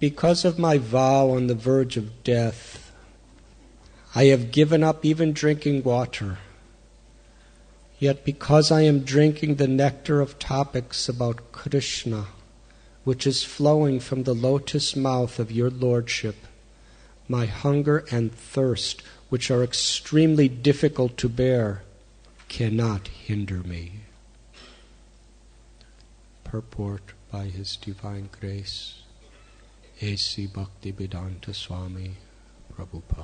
Because of my vow on the verge of death, I have given up even drinking water. Yet because I am drinking the nectar of topics about Krishna, which is flowing from the lotus mouth of your Lordship, my hunger and thirst, which are extremely difficult to bear, cannot hinder me. Purport by His Divine Grace, A.C. Bhaktivedanta Swami Prabhupada.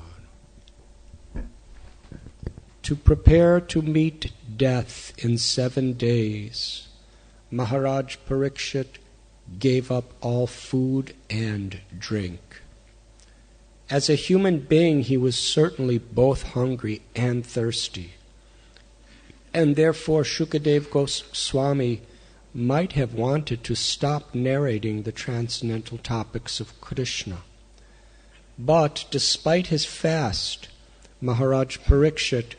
To prepare to meet death in 7 days, Maharaj Parikshit gave up all food and drink. As a human being, he was certainly both hungry and thirsty. And therefore Shukadev Goswami might have wanted to stop narrating the transcendental topics of Krishna. But despite his fast, Maharaj Parikshit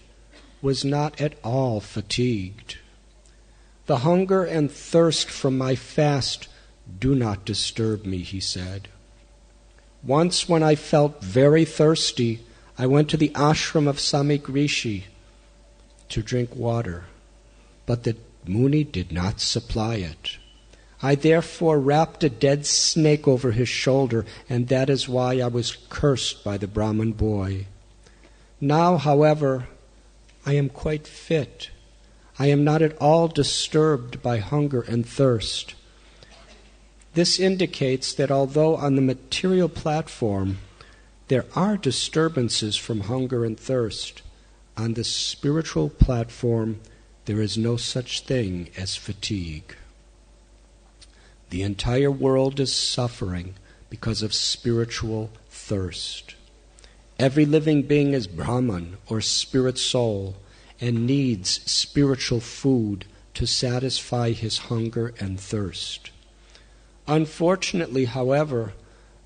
was not at all fatigued. The hunger and thirst from my fast do not disturb me, he said. Once when I felt very thirsty, I went to the ashram of Samik Rishi to drink water, but the Muni did not supply it. I therefore wrapped a dead snake over his shoulder, and that is why I was cursed by the Brahmin boy. Now, however, I am quite fit. I am not at all disturbed by hunger and thirst. This indicates that although on the material platform there are disturbances from hunger and thirst, on the spiritual platform there is no such thing as fatigue. The entire world is suffering because of spiritual thirst. Every living being is Brahman or spirit soul and needs spiritual food to satisfy his hunger and thirst. Unfortunately, however,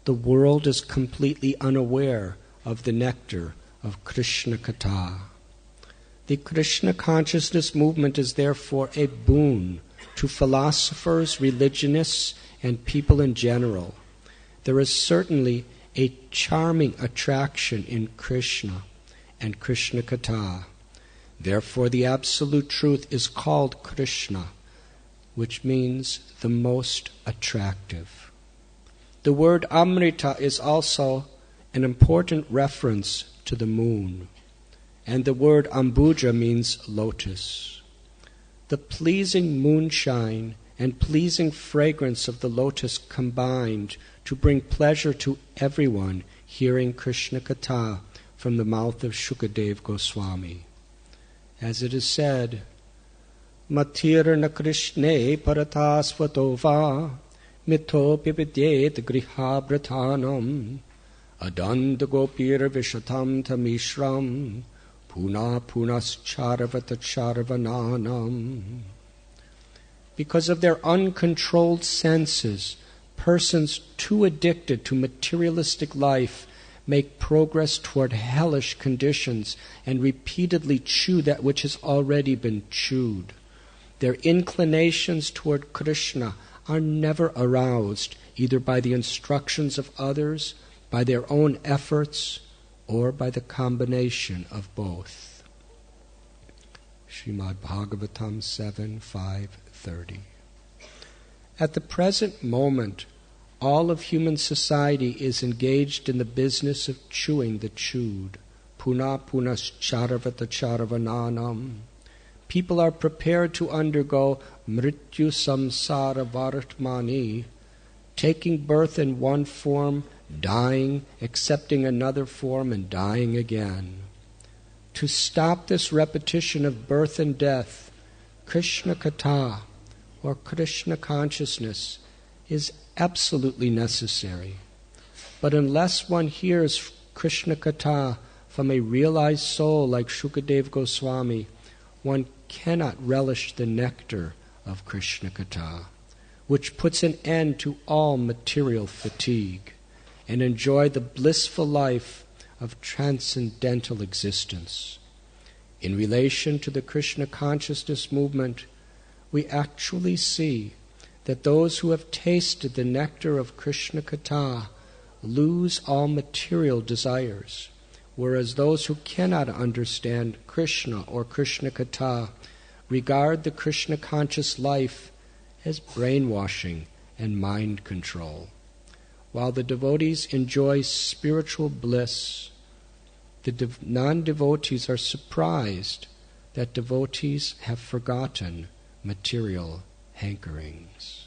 the world is completely unaware of the nectar of Krishna Katha. The Krishna consciousness movement is therefore a boon to philosophers, religionists, and people in general. There is certainly a charming attraction in Krishna and Krishna Katha. Therefore, the absolute truth is called Krishna, which means the most attractive. The word Amrita is also an important reference to the moon, and the word Ambuja means lotus. The pleasing moonshine and pleasing fragrance of the lotus combined to bring pleasure to everyone hearing Krishna Katha from the mouth of Shukadev Goswami. As it is said, Matirna Krishne Paratasvatova Mitho Pipidyet Grihabrathanam Adand Gopir Vishatam Tamishram Puna Punas Charvata Charvananam. Because of their uncontrolled senses, persons too addicted to materialistic life make progress toward hellish conditions and repeatedly chew that which has already been chewed. Their inclinations toward Krishna are never aroused, either by the instructions of others, by their own efforts, or by the combination of both. Srimad Bhagavatam 7:5-30. At the present moment, all of human society is engaged in the business of chewing the chewed. Puna punas charvata charvananam. People are prepared to undergo mrityu samsara varatmani, taking birth in one form, dying, accepting another form, and dying again. To stop this repetition of birth and death, Krishna Katha, or Krishna consciousness, is absolutely necessary. But unless one hears Krishna Katha from a realized soul like Shukadev Goswami, one cannot relish the nectar of Krishna Katha, which puts an end to all material fatigue, and enjoy the blissful life of transcendental existence. In relation to the Krishna consciousness movement, we actually see that those who have tasted the nectar of Krishna Katha lose all material desires, whereas those who cannot understand Krishna or Krishna Katha regard the Krishna-conscious life as brainwashing and mind control. While the devotees enjoy spiritual bliss, the non-devotees are surprised that devotees have forgotten material hankerings.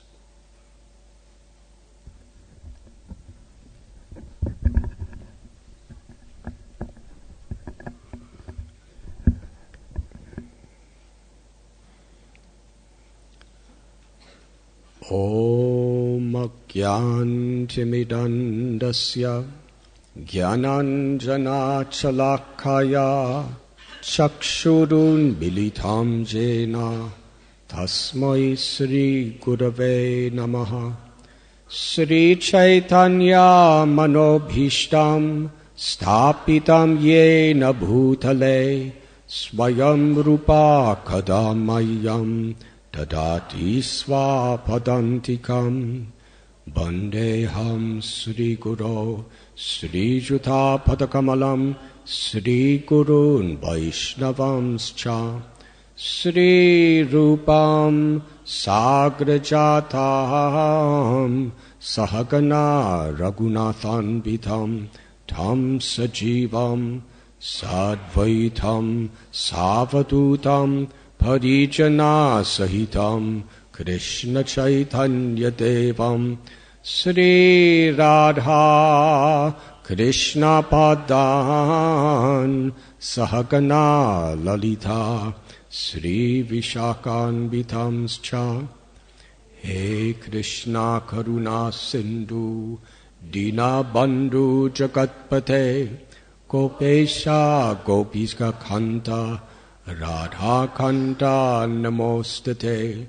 Om Agyantimidandasya Jnananjana Chalakaya Chakshurun Bilitam Jena Tasmai Sri Gurave Namaha. Sri Chaitanya Manobhishtam Sthapitam Yena Bhutale Swayam Rupa Kadamayam Tadati Swapadantikam. Bandeham Sri Guru Sri Jutha Padakamalam Sri Gurun Vaishnavamscha Sri Rupam Sagrajatam Sahagana Raghunathan Vidham Tam Sajivam Sadvaitam Savadutam Parijana Sahitam Krishna Chaitanya Devam Sri Radha Krishna Padan Sahagana Lalita Sri Vishakanvitamscha. He Krishna Karuna Sindhu Dina Bandhu Jagatpate Gopesha Gopiska Kanta Radha Kanta Namostate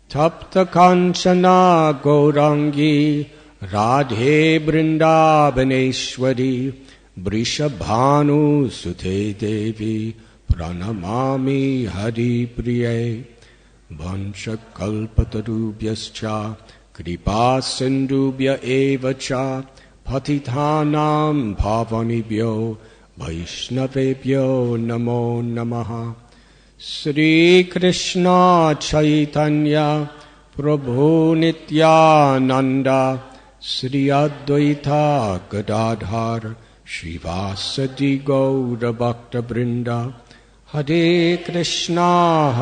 Tapta Kanchana Gaurangi Radhe Vrindavaneshwari Vrishabhanu Sute Devi Pranamami Hari Priye. Vansha Kalpatarubhyascha Kripa Sindhubhya Evacha Patithanam Bhavanibhyo Vaishnavebhyo Namo Namaha. Sri Krishna Chaitanya Prabhu Nityananda Sri Advaita Gadadhar Srivasadi Gaura Bhakta Brinda. Hare Krishna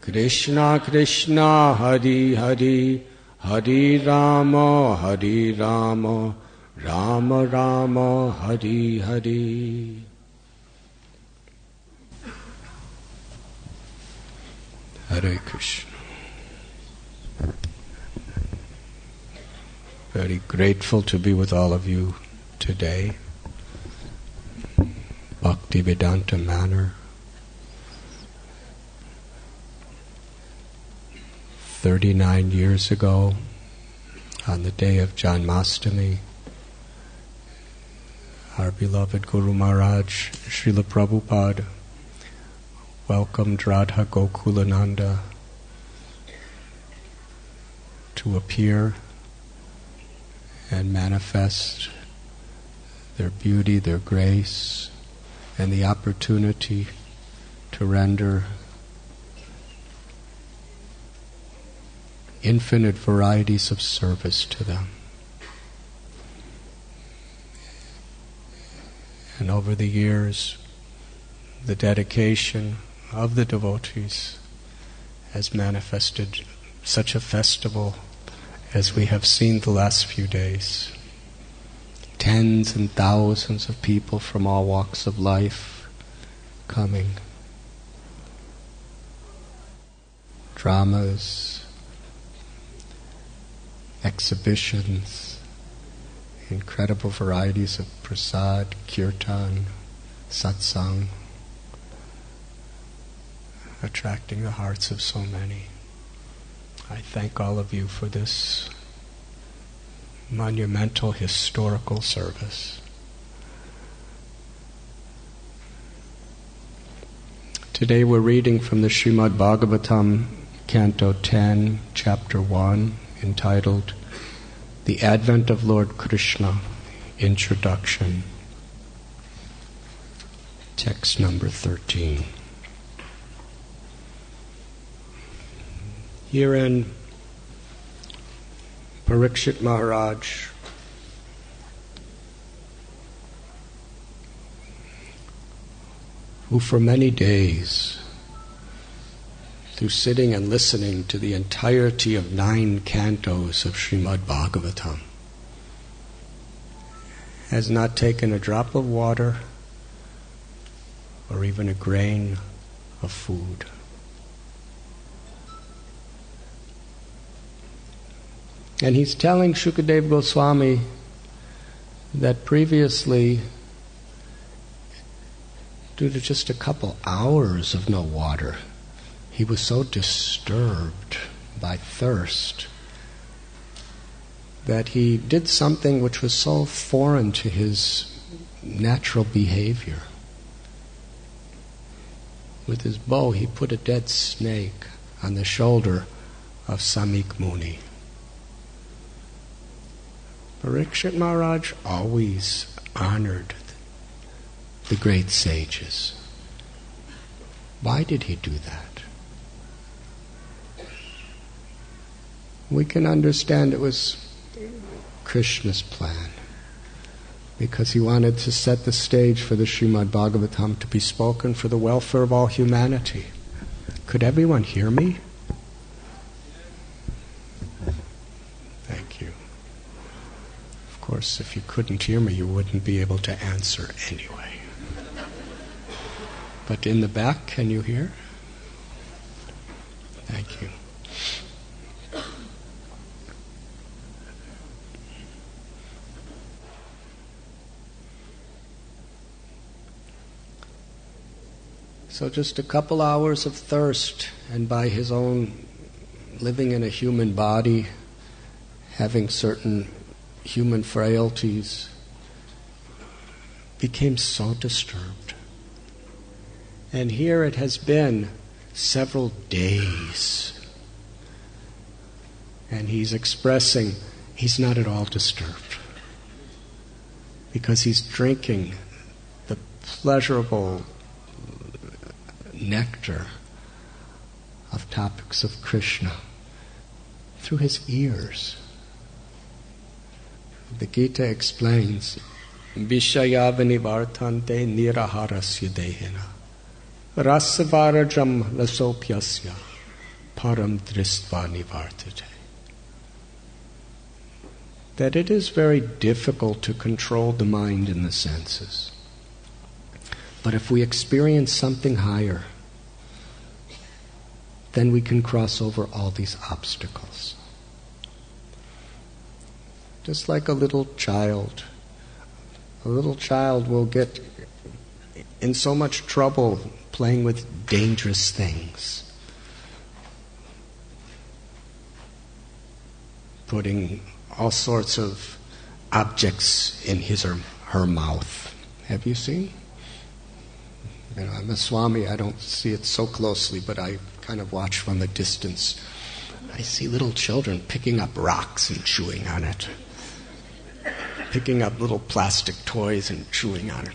Krishna Krishna Hare Hare Hare Rama Rama Rama Hare Hare. Hare Krishna. Very grateful to be with all of you today. Bhaktivedanta manner. 39 years ago, on the day of Janmastami, our beloved Guru Maharaj, Srila Prabhupada, welcomed Radha Gokulananda to appear and manifest their beauty, their grace, and the opportunity to render infinite varieties of service to them. And over the years, the dedication of the devotees has manifested such a festival as we have seen the last few days. Tens and thousands of people from all walks of life coming. Dramas, exhibitions, incredible varieties of prasad, kirtan, satsang, attracting the hearts of so many. I thank all of you for this monumental historical service. Today we're reading from the Srimad Bhagavatam, Canto 10, Chapter 1, entitled The Advent of Lord Krishna, Introduction, text number 13. Herein, Parikshit Maharaj who for many days, through sitting and listening to the entirety of 9 cantos of Srimad Bhagavatam, has not taken a drop of water or even a grain of food. And he's telling Shukadeva Goswami that previously, due to just a couple hours of no water, he was so disturbed by thirst that he did something which was so foreign to his natural behavior. With his bow, he put a dead snake on the shoulder of Samik Muni. Parikshit Maharaj always honored the great sages. Why did he do that? We can understand it was Krishna's plan, because he wanted to set the stage for the Srimad Bhagavatam to be spoken for the welfare of all humanity. Could everyone hear me? Thank you. Of course, if you couldn't hear me, you wouldn't be able to answer anyway. But in the back, can you hear? Thank you. So just a couple hours of thirst, and by his own living in a human body, having certain human frailties, became so disturbed. And here it has been several days. And he's expressing he's not at all disturbed, because he's drinking the pleasurable nectar of topics of Krishna through his ears. The Gita explains, Vishayavani vartante niraharasya dehena rasavarajam lasopyasya param dristva nivartate. That it is very difficult to control the mind and the senses. But if we experience something higher, then we can cross over all these obstacles. Just like a little child. A little child will get in so much trouble playing with dangerous things. Putting all sorts of objects in his or her mouth. Have you seen? You know, I'm a Swami, I don't see it so closely, but I kind of watch from a distance. I see little children picking up rocks and chewing on it. Picking up little plastic toys and chewing on it.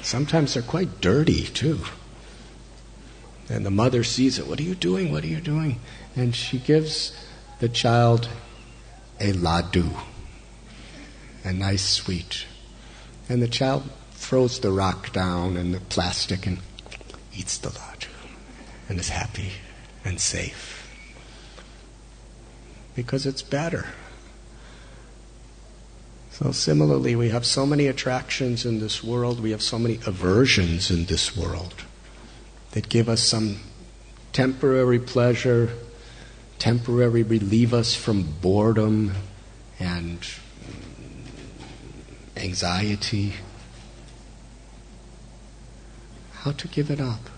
Sometimes they're quite dirty, too. And the mother sees it. What are you doing? What are you doing? And she gives the child a laddu, a nice sweet. And the child throws the rock down and the plastic and eats the laddu and is happy and safe. Because it's better. So similarly, we have so many attractions in this world, we have so many aversions in this world that give us some temporary pleasure, temporary relieve us from boredom and anxiety. How to give it up?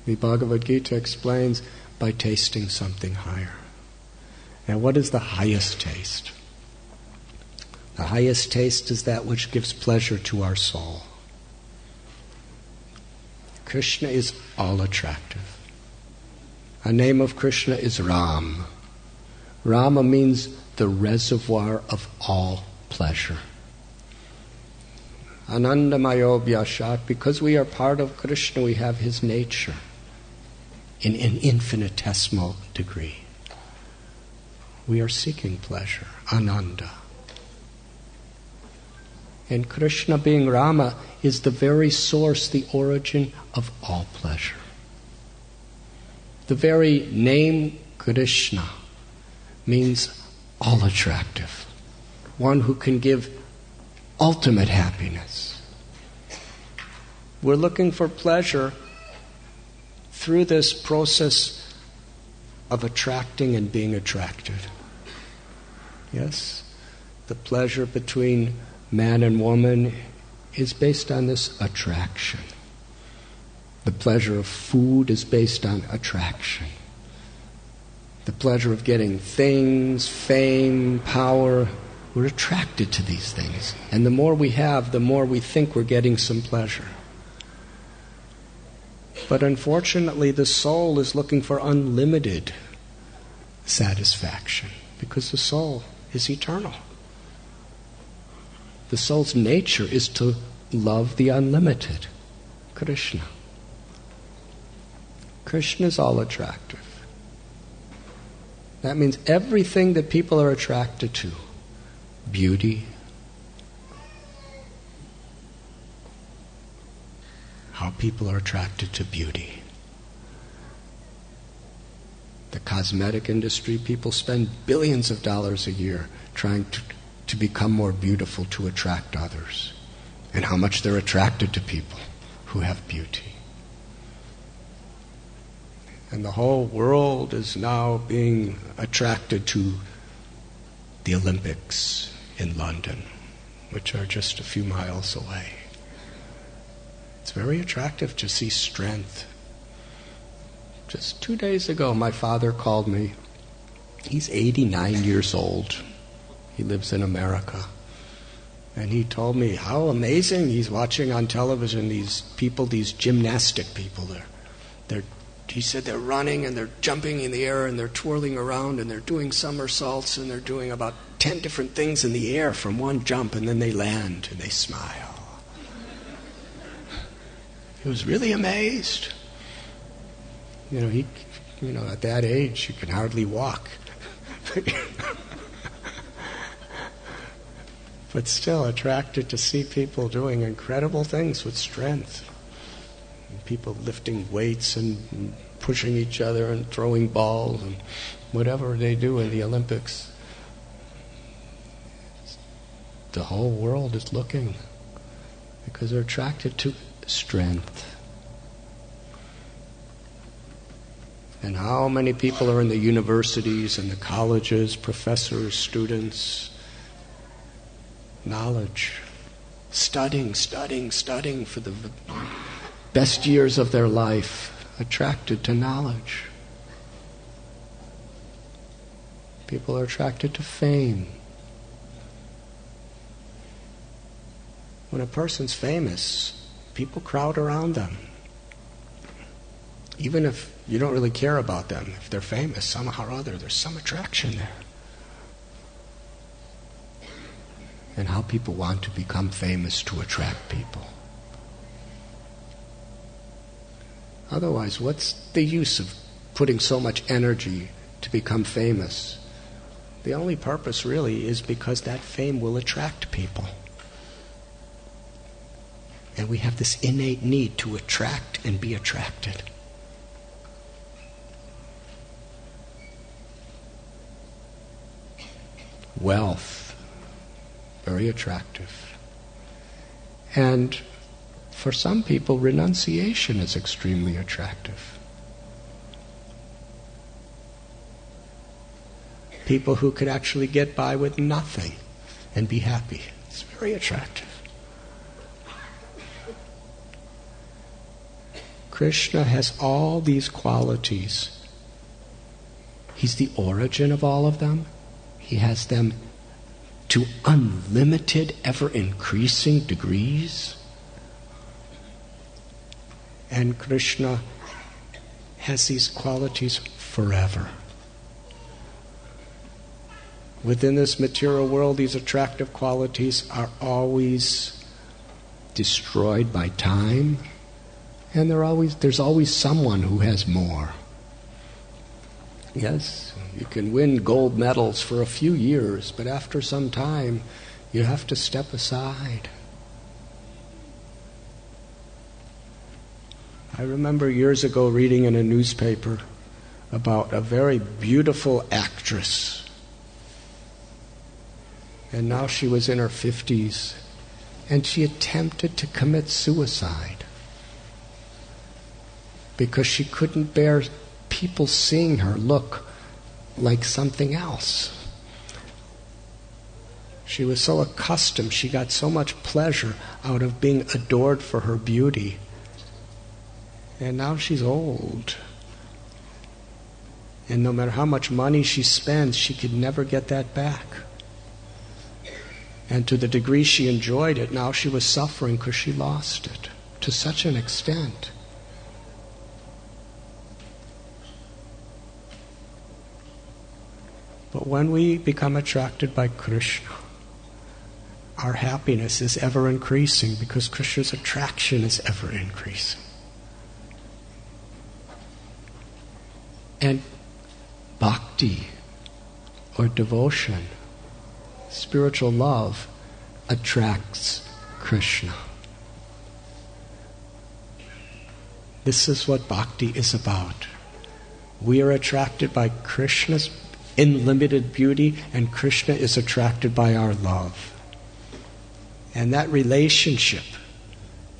The Bhagavad Gita explains by tasting something higher. Now, what is the highest taste? The highest taste is that which gives pleasure to our soul. Krishna is all attractive. A name of Krishna is Ram. Rama means the reservoir of all pleasure. Anandamayo Vyashat, because we are part of Krishna, we have his nature in an infinitesimal degree. We are seeking pleasure, Ananda. And Krishna, being Rama, is the very source, the origin of all pleasure. The very name Krishna means all attractive, one who can give ultimate happiness. We're looking for pleasure through this process of attracting and being attracted. Yes? The pleasure between man and woman is based on this attraction. The pleasure of food is based on attraction. The pleasure of getting things, fame, power, we're attracted to these things. And the more we have, the more we think we're getting some pleasure. But unfortunately, the soul is looking for unlimited satisfaction because the soul is eternal. The soul's nature is to love the unlimited, Krishna. Krishna is all attractive. That means everything that people are attracted to, beauty, how people are attracted to beauty. The cosmetic industry, people spend billions of dollars a year trying to become more beautiful to attract others. And how much they're attracted to people who have beauty. And the whole world is now being attracted to the Olympics in London, which are just a few miles away. It's very attractive to see strength. Just 2 days ago, my father called me. He's 89 years old. He lives in America. And he told me how amazing he's watching on television these people, these gymnastic people. He said they're running and they're jumping in the air and they're twirling around and they're doing somersaults and they're doing about 10 different things in the air from one jump, and then they land and they smile. He was really amazed. At that age, he can hardly walk. But still attracted to see people doing incredible things with strength. And people lifting weights and pushing each other and throwing balls and whatever they do in the Olympics. The whole world is looking because they're attracted to strength. And how many people are in the universities and the colleges, professors, students, knowledge, studying for the best years of their life, attracted to knowledge. People are attracted to fame. When a person's famous, people crowd around them. Even if you don't really care about them, if they're famous, somehow or other, there's some attraction there. And how people want to become famous to attract people. Otherwise, what's the use of putting so much energy to become famous? The only purpose really is because that fame will attract people. And we have this innate need to attract and be attracted. Wealth, very attractive. And for some people, renunciation is extremely attractive. People who could actually get by with nothing and be happy. It's very attractive. Krishna has all these qualities. He's the origin of all of them. He has them to unlimited, ever-increasing degrees. And Krishna has these qualities forever. Within this material world, these attractive qualities are always destroyed by time, and there's always someone who has more. Yes, you can win gold medals for a few years, but after some time, you have to step aside. I remember years ago reading in a newspaper about a very beautiful actress. And now she was in her 50s, and she attempted to commit suicide because she couldn't bear people seeing her look like something else. She was so accustomed, she got so much pleasure out of being adored for her beauty. And now she's old. And no matter how much money she spends, she could never get that back. And to the degree she enjoyed it, now she was suffering because she lost it to such an extent. But when we become attracted by Krishna, our happiness is ever increasing because Krishna's attraction is ever increasing. And bhakti, or devotion, spiritual love, attracts Krishna. This is what bhakti is about. We are attracted by Krishna's unlimited beauty, and Krishna is attracted by our love. And that relationship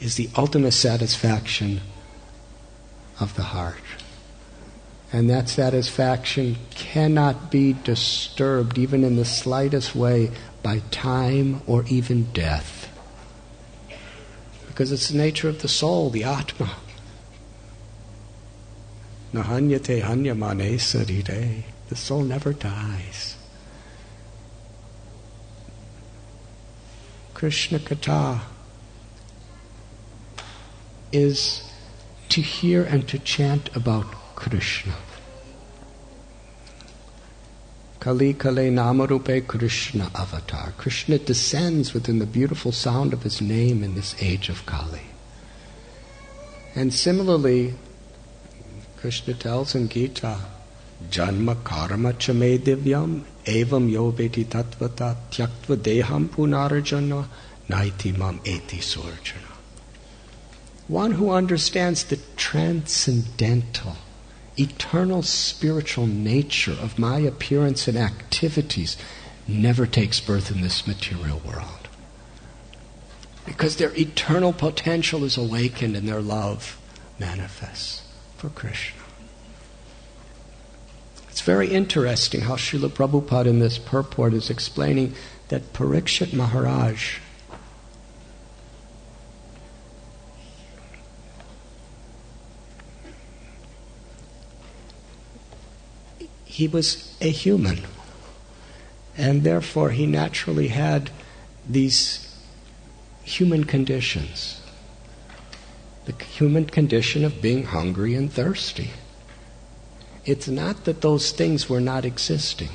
is the ultimate satisfaction of the heart. And that satisfaction cannot be disturbed, even in the slightest way, by time or even death. Because it's the nature of the soul, the Atma. Nahanyate hanyamane sarire. The soul never dies. Krishna Katha is to hear and to chant about Krishna. Kali Kale Namarupe Krishna Avatar. Krishna descends within the beautiful sound of his name in this age of Kali. And similarly, Krishna tells in Gita, Janma karma chame divyam evam yo veti tattvata tyaktva deham punarjana naiti mam eti surjana. One who understands the transcendental, eternal spiritual nature of my appearance and activities never takes birth in this material world. Because their eternal potential is awakened and their love manifests for Krishna. It's very interesting how Srila Prabhupada in this purport is explaining that Parikshit Maharaj he was a human, and therefore he naturally had these human conditions. The human condition of being hungry and thirsty. It's not that those things were not existing.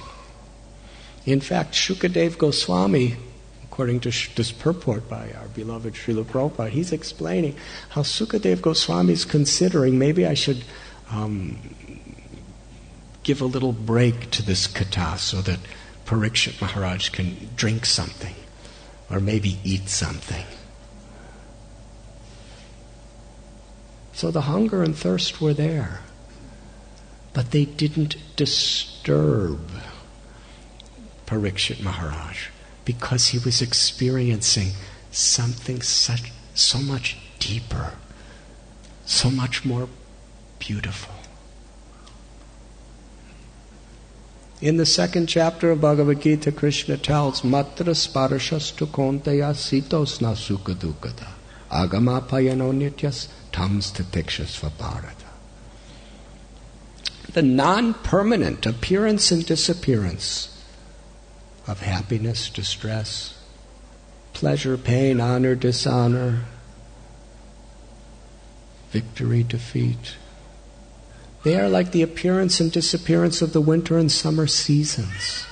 In fact, Shukadev Goswami, according to this purport by our beloved Srila Prabhupada, he's explaining how Sukadev Goswami is considering maybe I should give a little break to this katha so that Parikshit Maharaj can drink something or maybe eat something. So the hunger and thirst were there. But they didn't disturb Parikshit Maharaj because he was experiencing something so much deeper, so much more beautiful. In the second chapter of Bhagavad Gita, Krishna tells, Matra sparashastu kontaya sitosna sukha dukkata agama payano nityas tams titikshasva bharata. The non-permanent appearance and disappearance of happiness, distress, pleasure, pain, honor, dishonor, victory, defeat. They are like the appearance and disappearance of the winter and summer seasons.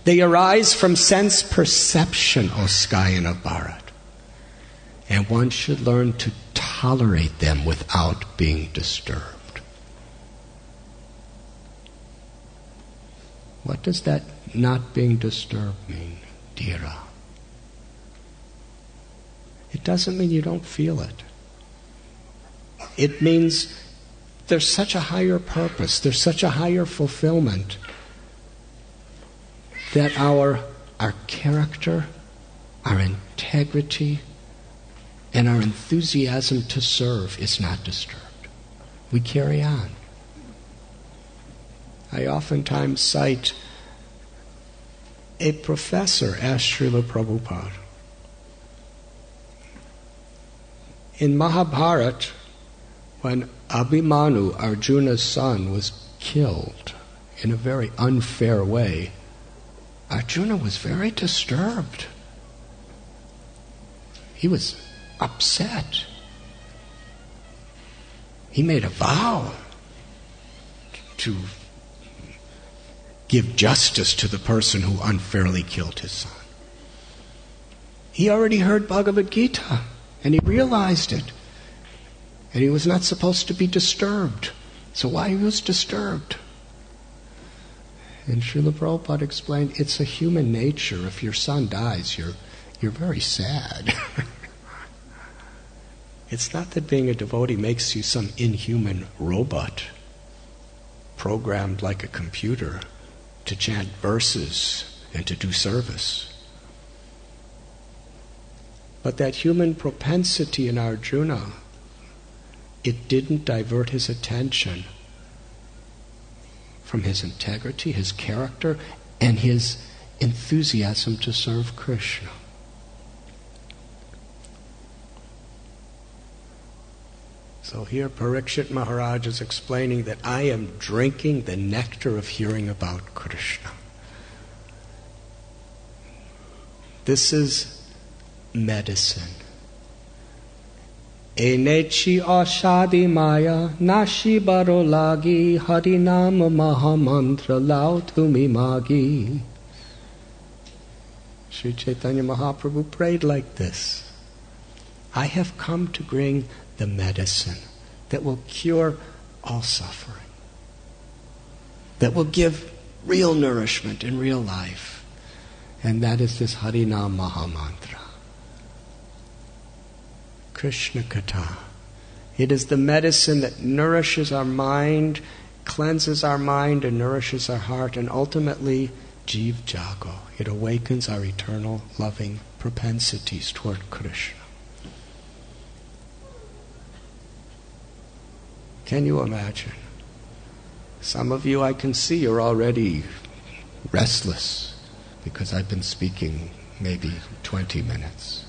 They arise from sense perception, O scion of Bharat. And one should learn to tolerate them without being disturbed. What does that not being disturbed mean, Dhira? It doesn't mean you don't feel it. It means there's such a higher purpose, there's such a higher fulfillment that our character, our integrity, and our enthusiasm to serve is not disturbed. We carry on. I oftentimes cite a professor asked Srila Prabhupada, in Mahabharata, when Abhimanyu, Arjuna's son, was killed in a very unfair way, Arjuna was very disturbed. He was upset. He made a vow to give justice to the person who unfairly killed his son. He already heard Bhagavad Gita, and he realized it. And he was not supposed to be disturbed. So why he was disturbed? And Srila Prabhupada explained, it's a human nature. If your son dies, you're very sad. It's not that being a devotee makes you some inhuman robot, programmed like a computer to chant verses and to do service. But that human propensity in Arjuna, it didn't divert his attention from his integrity, his character, and his enthusiasm to serve Krishna. So here Parikshit Maharaj is explaining that I am drinking the nectar of hearing about Krishna. This is medicine. Enechi ashadi maya nashi baro lagi harinam mahamantra lao tumi magi. Sri Chaitanya Mahaprabhu prayed like this. I have come to bring the medicine that will cure all suffering, that will give real nourishment in real life, and that is this Harinam Mahamantra. Krishna Katha. It is the medicine that nourishes our mind, cleanses our mind, and nourishes our heart, and ultimately, Jiv Jago. It awakens our eternal loving propensities toward Krishna. Can you imagine? Some of you I can see are already restless because I've been speaking maybe 20 minutes.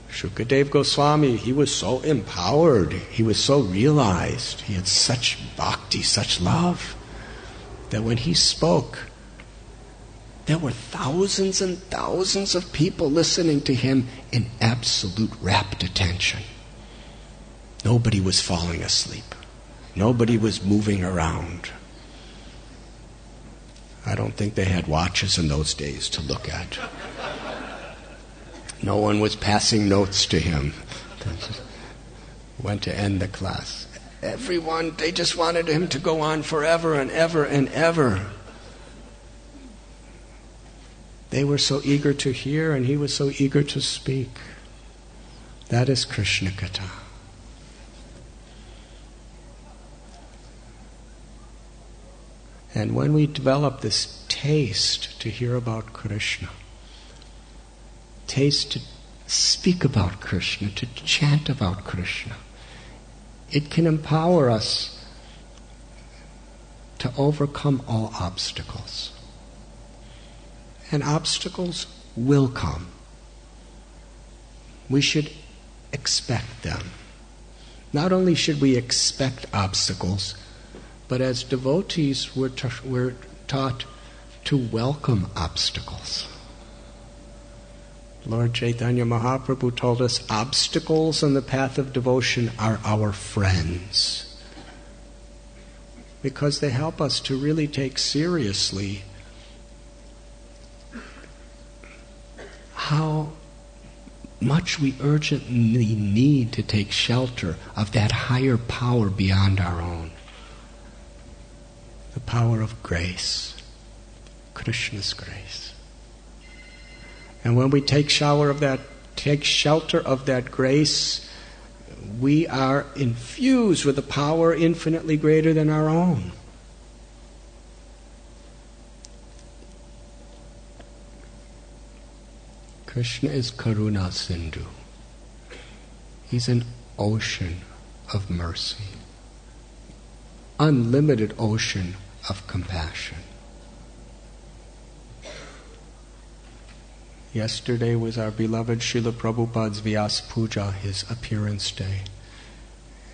Shukadev Goswami, he was so empowered, he was so realized, he had such bhakti, such love, that when he spoke, there were thousands and thousands of people listening to him in absolute rapt attention. Nobody was falling asleep. Nobody was moving around. I don't think they had watches in those days to look at. No one was passing notes to him. When to end the class. Everyone, they just wanted him to go on forever and ever and ever. They were so eager to hear, and he was so eager to speak. That is Krishna Katha. And when we develop this taste to hear about Krishna, taste to speak about Krishna, to chant about Krishna, it can empower us to overcome all obstacles. And obstacles will come. We should expect them. Not only should we expect obstacles, but as devotees, we're taught to welcome obstacles. Lord Chaitanya Mahaprabhu told us obstacles on the path of devotion are our friends, because they help us to really take seriously how much we urgently need to take shelter of that higher power beyond our own. The power of grace, Krishna's grace. And when we take shelter of that grace, we are infused with a power infinitely greater than our own. Krishna is Karuna Sindhu. He's an ocean of mercy, unlimited ocean of compassion. Yesterday was our beloved Srila Prabhupada's Vyas Puja, his appearance day.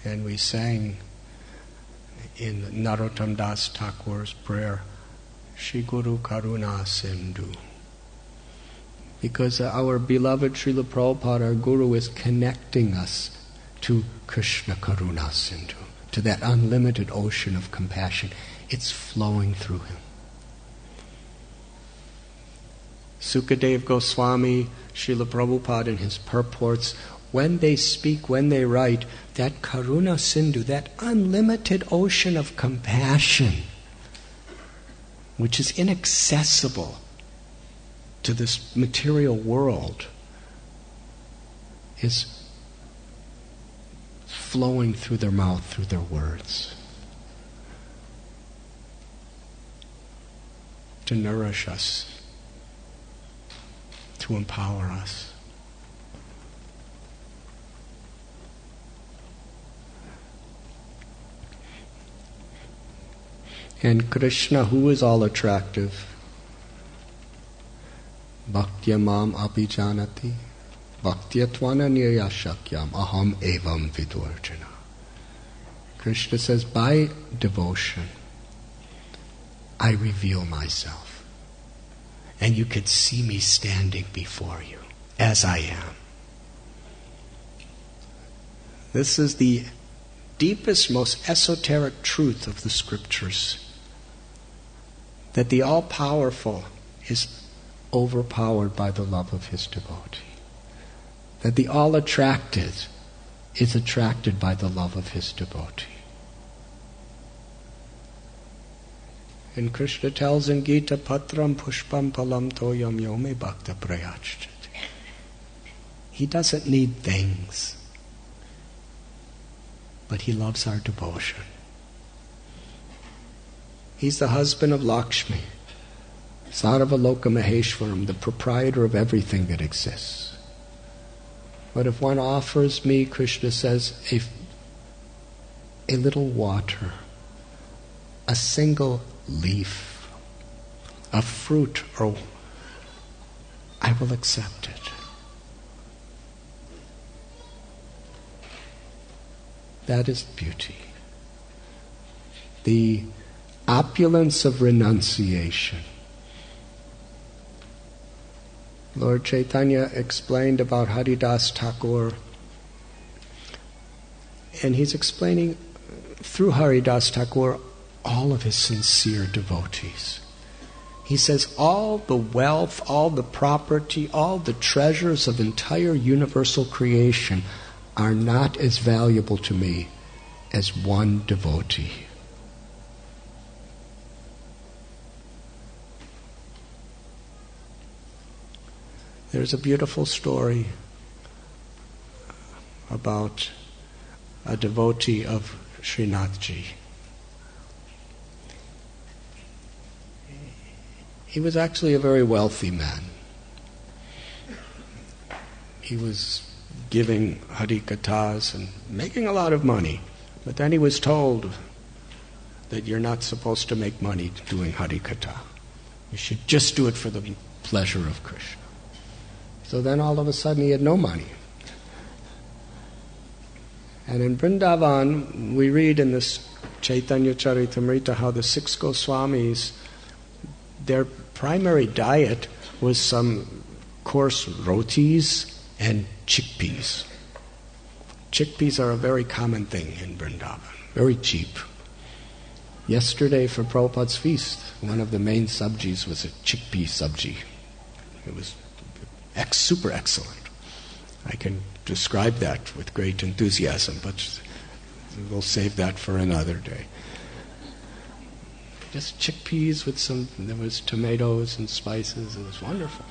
And we sang in Narottam Das Thakur's prayer, Shri Guru Karuna Sindhu. Because our beloved Srila Prabhupada, our Guru, is connecting us to Krishna Karuna Sindhu, to that unlimited ocean of compassion. It's flowing through him. Sukadev Goswami, Srila Prabhupada in his purports, when they speak, when they write, that Karuna Sindhu, that unlimited ocean of compassion, which is inaccessible to this material world, is flowing through their mouth, through their words, to nourish us, to empower us. And Krishna, who is all attractive, Bhaktya mam abhijanati, bhaktyatwana nirashakyam aham evam vidurjana. Krishna says, by devotion, I reveal myself. And you could see me standing before you, as I am. This is the deepest, most esoteric truth of the Scriptures. That the all-powerful is overpowered by the love of his devotee. That the all-attracted is attracted by the love of his devotee. And Krishna tells in Gita, Patram pushpam palam toyam yome bhakta prayachati. He doesn't need things, but he loves our devotion. He's the husband of Lakshmi, Sarvaloka Maheshwaram, the proprietor of everything that exists. But if one offers me, Krishna says, a little water, a single leaf, a fruit, or I will accept it. That is beauty. The opulence of renunciation. Lord Chaitanya explained about Haridas Thakur, and he's explaining through Haridas Thakur all of his sincere devotees. He says, all the wealth, all the property, all the treasures of entire universal creation are not as valuable to me as one devotee. There's a beautiful story about a devotee of Srinathji. He was actually a very wealthy man. He was giving Harikathas and making a lot of money. But then he was told that you're not supposed to make money doing Harikatha. You should just do it for the pleasure of Krishna. So then all of a sudden he had no money. And in Vrindavan, we read in this Chaitanya Charitamrita how the 6 Goswamis, their primary diet was some coarse rotis and chickpeas. Chickpeas are a very common thing in Vrindavan, very cheap. Yesterday for Prabhupada's feast, one of the main sabjis was a chickpea sabji. It was super excellent. I can describe that with great enthusiasm, but we'll save that for another day. Just chickpeas with there was tomatoes and spices. It was wonderful.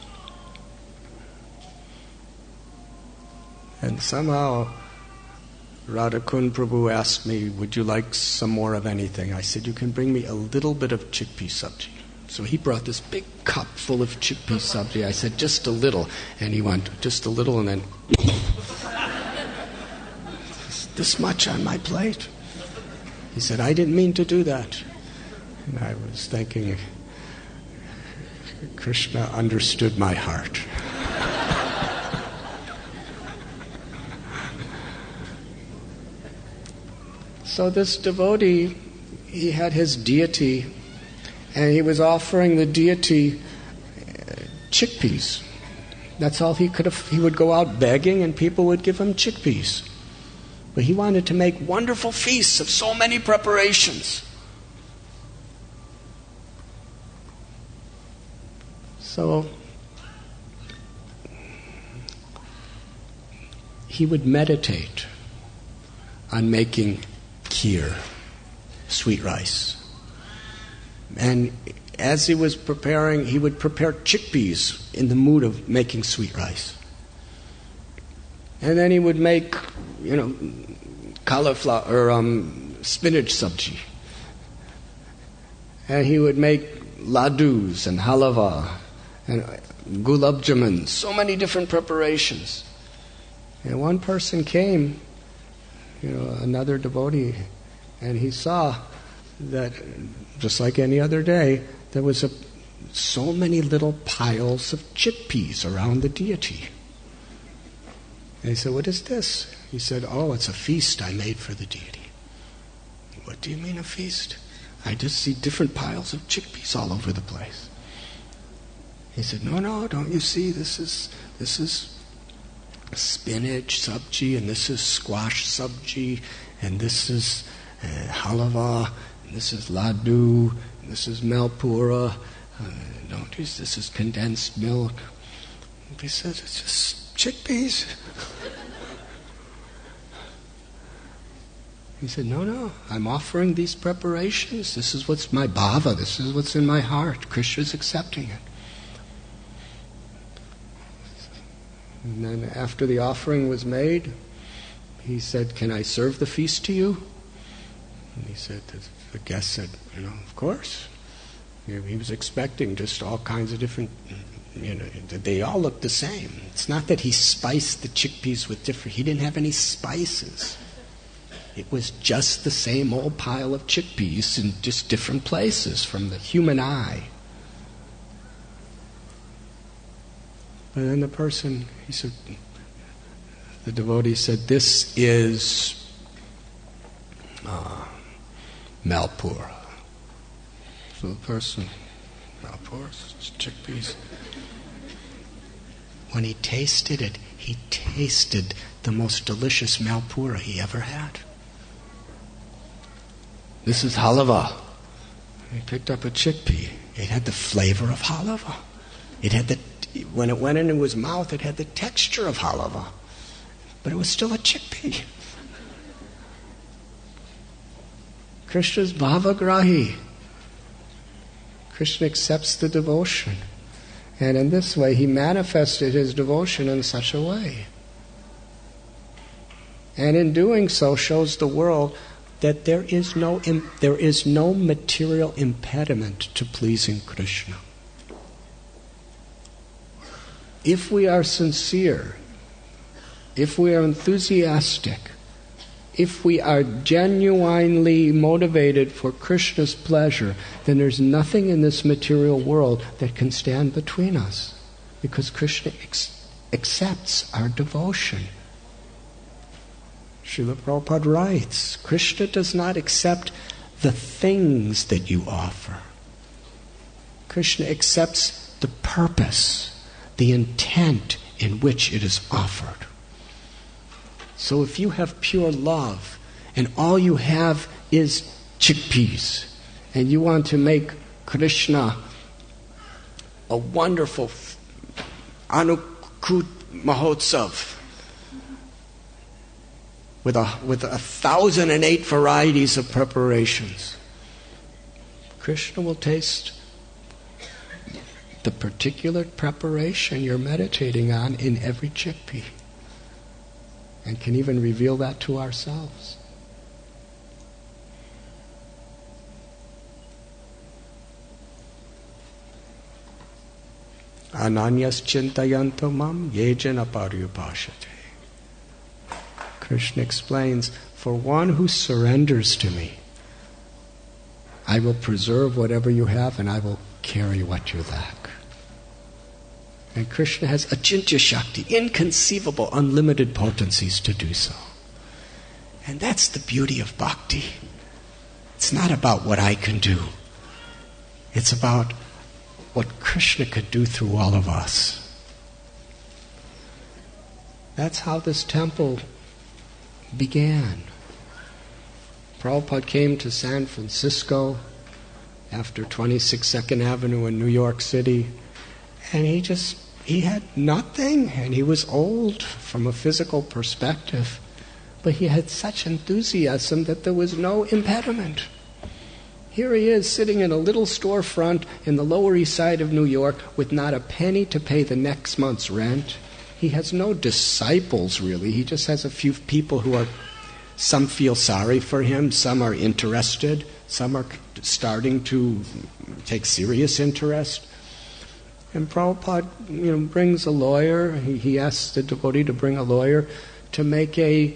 And somehow Radhakund Prabhu asked me, would you like some more of anything? I said, you can bring me a little bit of chickpea sabji. So he brought this big cup full of chickpea sabji. I said, just a little. And he went, just a little, and then this much on my plate. He said, I didn't mean to do that. And I was thinking, Krishna understood my heart. So this devotee, he had his deity, and he was offering the deity chickpeas. That's all he could have. He would go out begging, and people would give him chickpeas. But he wanted to make wonderful feasts of so many preparations. So he would meditate on making kheer, sweet rice. And as he was preparing, he would prepare chickpeas in the mood of making sweet rice. And then he would make, cauliflower or spinach sabji. And he would make ladus and halava and gulab jamun, so many different preparations. And one person came, another devotee, and he saw that, just like any other day, there was so many little piles of chickpeas around the deity. And he said, what is this? He said, oh, it's a feast I made for the deity. What do you mean a feast? I just see different piles of chickpeas all over the place. He said, no, don't you see? This is spinach sabji, and this is squash sabji, and this is halava, and this is laddu, and this is malpura. This is condensed milk. He said, it's just chickpeas. He said, no, I'm offering these preparations. This is what's my bhava. This is what's in my heart. Krishna's accepting it. And then after the offering was made, he said, can I serve the feast to you? And he said, the guest said, of course. He was expecting just all kinds of different, they all looked the same. It's not that he spiced the chickpeas with different, he didn't have any spices. It was just the same old pile of chickpeas in just different places from the human eye. But then the devotee said, this is malpura. So the person, malpura, it's chickpeas. When he tasted it, he tasted the most delicious malpura he ever had. This is halava. He picked up a chickpea. It had the flavor of halava. It had when it went into his mouth, it had the texture of halava. But it was still a chickpea. Krishna's bhavagrahi. Krishna accepts the devotion. And in this way, he manifested his devotion in such a way. And in doing so, shows the world that there is no material impediment to pleasing Krishna. If we are sincere, if we are enthusiastic, if we are genuinely motivated for Krishna's pleasure, then there's nothing in this material world that can stand between us, because Krishna accepts our devotion. Srila Prabhupada writes, Krishna does not accept the things that you offer. Krishna accepts the purpose, the intent in which it is offered. So if you have pure love and all you have is chickpeas and you want to make Krishna a wonderful Kut Mahotsav with 1,008 varieties of preparations. Krishna will taste the particular preparation you're meditating on in every chickpea, and can even reveal that to ourselves. Ananyas chintayanto mam yejana paryupashate. Krishna explains, for one who surrenders to me, I will preserve whatever you have and I will carry what you lack. And Krishna has achintya shakti, inconceivable, unlimited potencies to do so. And that's the beauty of bhakti. It's not about what I can do. It's about what Krishna could do through all of us. That's how this temple began. Prabhupada came to San Francisco after 26 Second Avenue in New York City, and he had nothing, and he was old from a physical perspective, but he had such enthusiasm that there was no impediment. Here he is sitting in a little storefront in the Lower East Side of New York with not a penny to pay the next month's rent. He has no disciples, really. He just has a few people who are, some feel sorry for him, some are interested, some are starting to take serious interest. And Prabhupada brings a lawyer. He asks the devotee to bring a lawyer to make a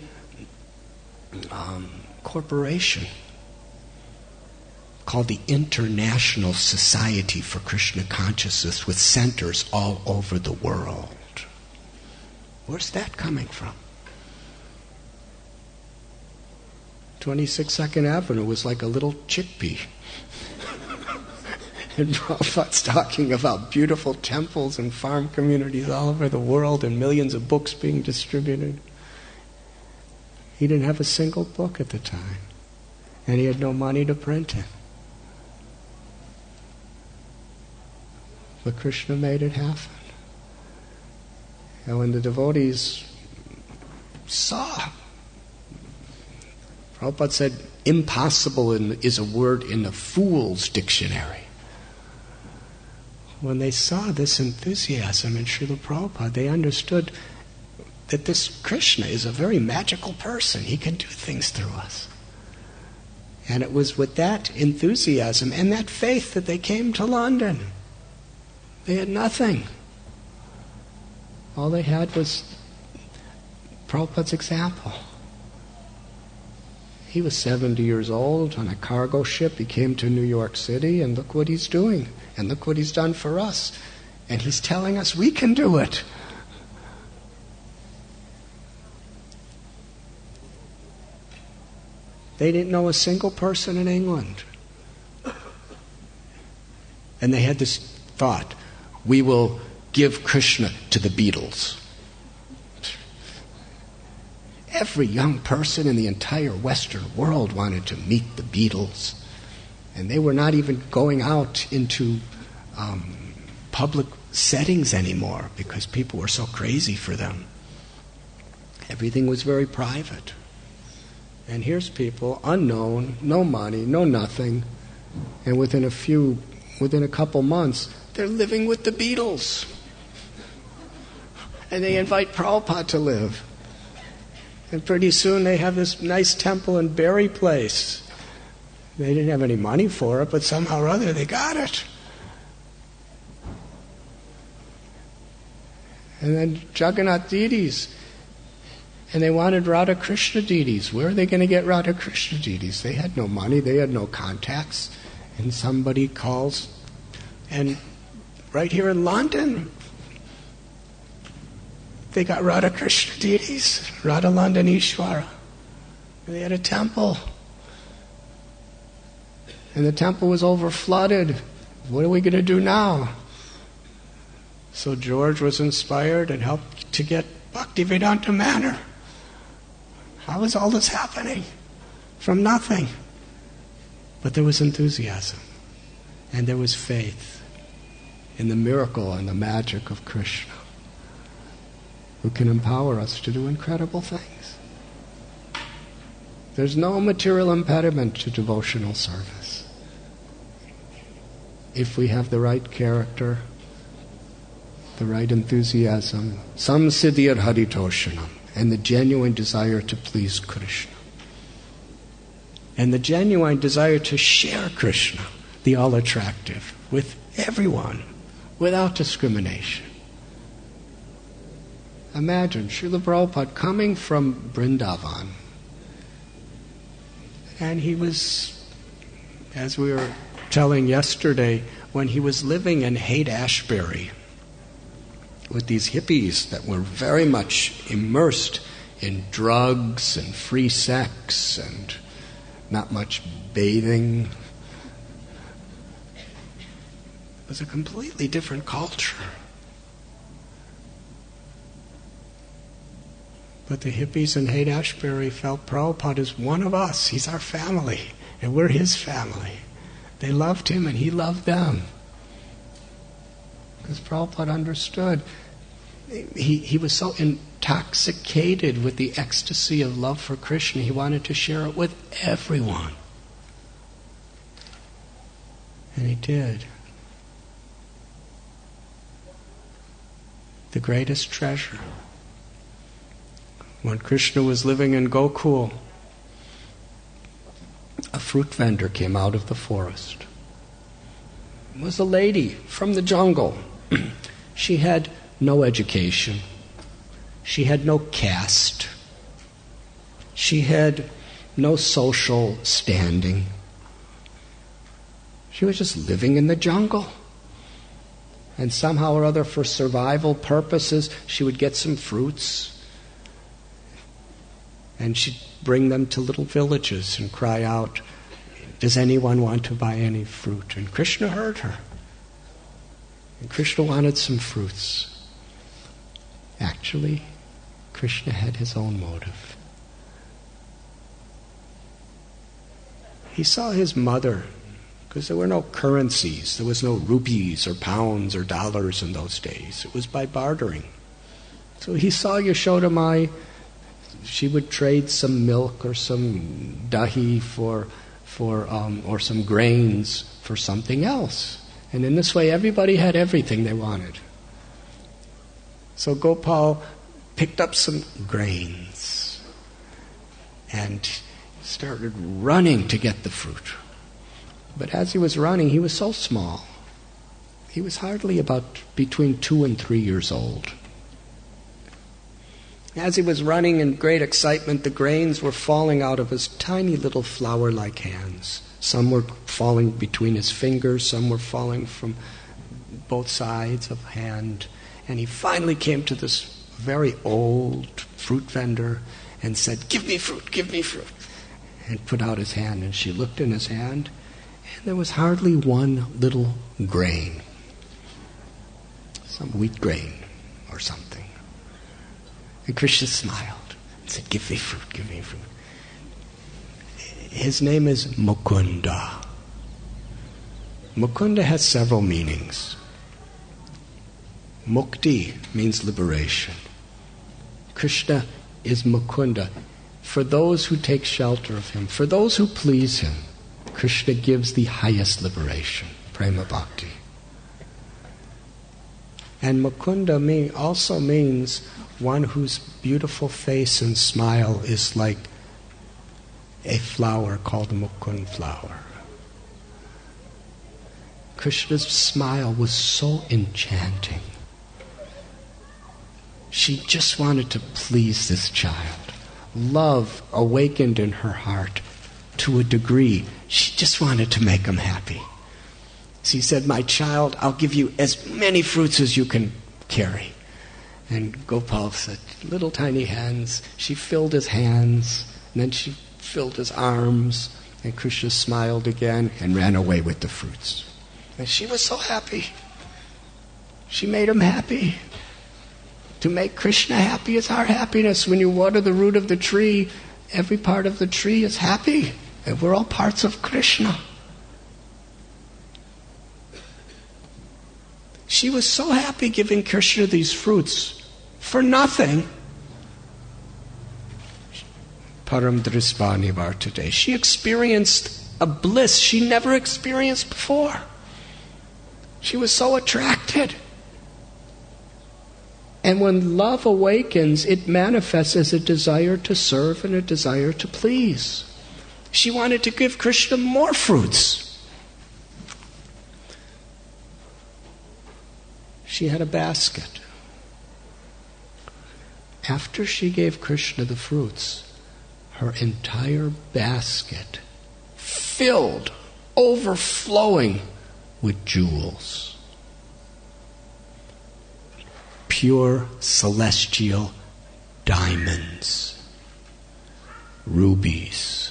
corporation called the International Society for Krishna Consciousness, with centers all over the world. Where's that coming from? 26 Second Avenue was like a little chickpea. And Prabhupada's talking about beautiful temples and farm communities all over the world and millions of books being distributed. He didn't have a single book at the time, and he had no money to print it. But Krishna made it happen. And when the devotees saw, Prabhupada said, impossible is a word in the fool's dictionary. When they saw this enthusiasm in Srila Prabhupada, they understood that this Krishna is a very magical person. He can do things through us. And it was with that enthusiasm and that faith that they came to London. They had nothing. All they had was Prabhupada's example. He was 70 years old on a cargo ship. He came to New York City, and look what he's doing. And look what he's done for us. And he's telling us we can do it. They didn't know a single person in England. And they had this thought, we will give Krishna to the Beatles. Every young person in the entire Western world wanted to meet the Beatles. And they were not even going out into public settings anymore because people were so crazy for them. Everything was very private. And here's people, unknown, no money, no nothing, and within a couple months, they're living with the Beatles. And they invite Prabhupada to live. And pretty soon they have this nice temple in Berry Place. They didn't have any money for it, but somehow or other they got it. And then Jagannath deities. And they wanted Radha Krishna deities. Where are they going to get Radha Krishna deities? They had no money, they had no contacts. And somebody calls, and right here in London, they got Radha Krishna deities, Radha Landanishwara. And they had a temple. And the temple was over-flooded. What are we going to do now? So George was inspired and helped to get Bhaktivedanta Manor. How is all this happening? From nothing. But there was enthusiasm. And there was faith in the miracle and the magic of Krishna. who can empower us to do incredible things. There's no material impediment to devotional service. If we have the right character, the right enthusiasm, samsiddhir haritoshanam, and the genuine desire to please Krishna. And the genuine desire to share Krishna, the all-attractive, with everyone, without discrimination. Imagine Srila Prabhupada coming from Vrindavan, and he was, as we were telling yesterday, when he was living in Haight-Ashbury with these hippies that were very much immersed in drugs and free sex and not much bathing. It was a completely different culture. But the hippies in Haight-Ashbury felt Prabhupada is one of us. He's our family, and we're his family. They loved him, and he loved them. Because Prabhupada understood. He was so intoxicated with the ecstasy of love for Krishna, he wanted to share it with everyone. And he did. The greatest treasure. When Krishna was living in Gokul, a fruit vendor came out of the forest. It was a lady from the jungle. She had no education. She had no caste. She had no social standing. She was just living in the jungle. And somehow or other, for survival purposes, she would get some fruits. And she'd bring them to little villages and cry out, "Does anyone want to buy any fruit?" And Krishna heard her. And Krishna wanted some fruits. Actually, Krishna had his own motive. He saw his mother, because there were no currencies. There was no rupees or pounds or dollars in those days. It was by bartering. So he saw Yashoda Mai. She would trade some milk or some dahi or some grains for something else. And in this way, everybody had everything they wanted. So Gopal picked up some grains and started running to get the fruit. But as he was running, he was so small. He was hardly about between 2 and 3 years old. As he was running in great excitement, the grains were falling out of his tiny little flower-like hands. Some were falling between his fingers, some were falling from both sides of the hand. And he finally came to this very old fruit vendor and said, "Give me fruit, give me fruit." And put out his hand, and she looked in his hand, and there was hardly one little grain. Some wheat grain or something. And Krishna smiled and said, "Give me fruit, give me fruit." His name is Mukunda. Mukunda has several meanings. Mukti means liberation. Krishna is Mukunda. For those who take shelter of him, for those who please him, Krishna gives the highest liberation, prema bhakti. And Mukunda also means one whose beautiful face and smile is like a flower called a mukund flower. Krishna's smile was so enchanting. She just wanted to please this child. Love awakened in her heart to a degree. She just wanted to make him happy. She said, "My child, I'll give you as many fruits as you can carry." And Gopal said, little tiny hands. She filled his hands, and then she filled his arms, and Krishna smiled again and ran away with the fruits. And she was so happy. She made him happy. To make Krishna happy is our happiness. When you water the root of the tree, every part of the tree is happy. And we're all parts of Krishna. She was so happy giving Krishna these fruits for nothing. Param Drispani Vartate. She experienced a bliss she never experienced before. She was so attracted. And when love awakens, it manifests as a desire to serve and a desire to please. She wanted to give Krishna more fruits. She had a basket. After she gave Krishna the fruits, her entire basket filled, overflowing with jewels. Pure celestial diamonds, rubies,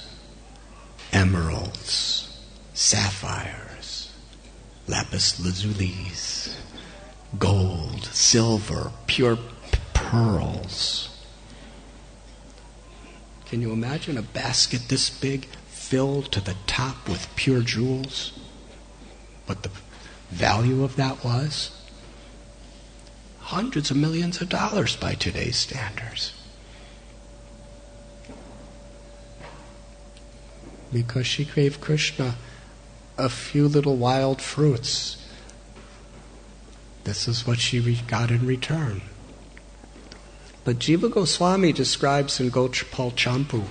emeralds, sapphires, lapis lazulis, gold, silver, pure pearls. Can you imagine a basket this big filled to the top with pure jewels? What the value of that was? Hundreds of millions of dollars by today's standards. Because she gave Krishna a few little wild fruits. This is what she got in return. But Jiva Goswami describes in Gopal Champu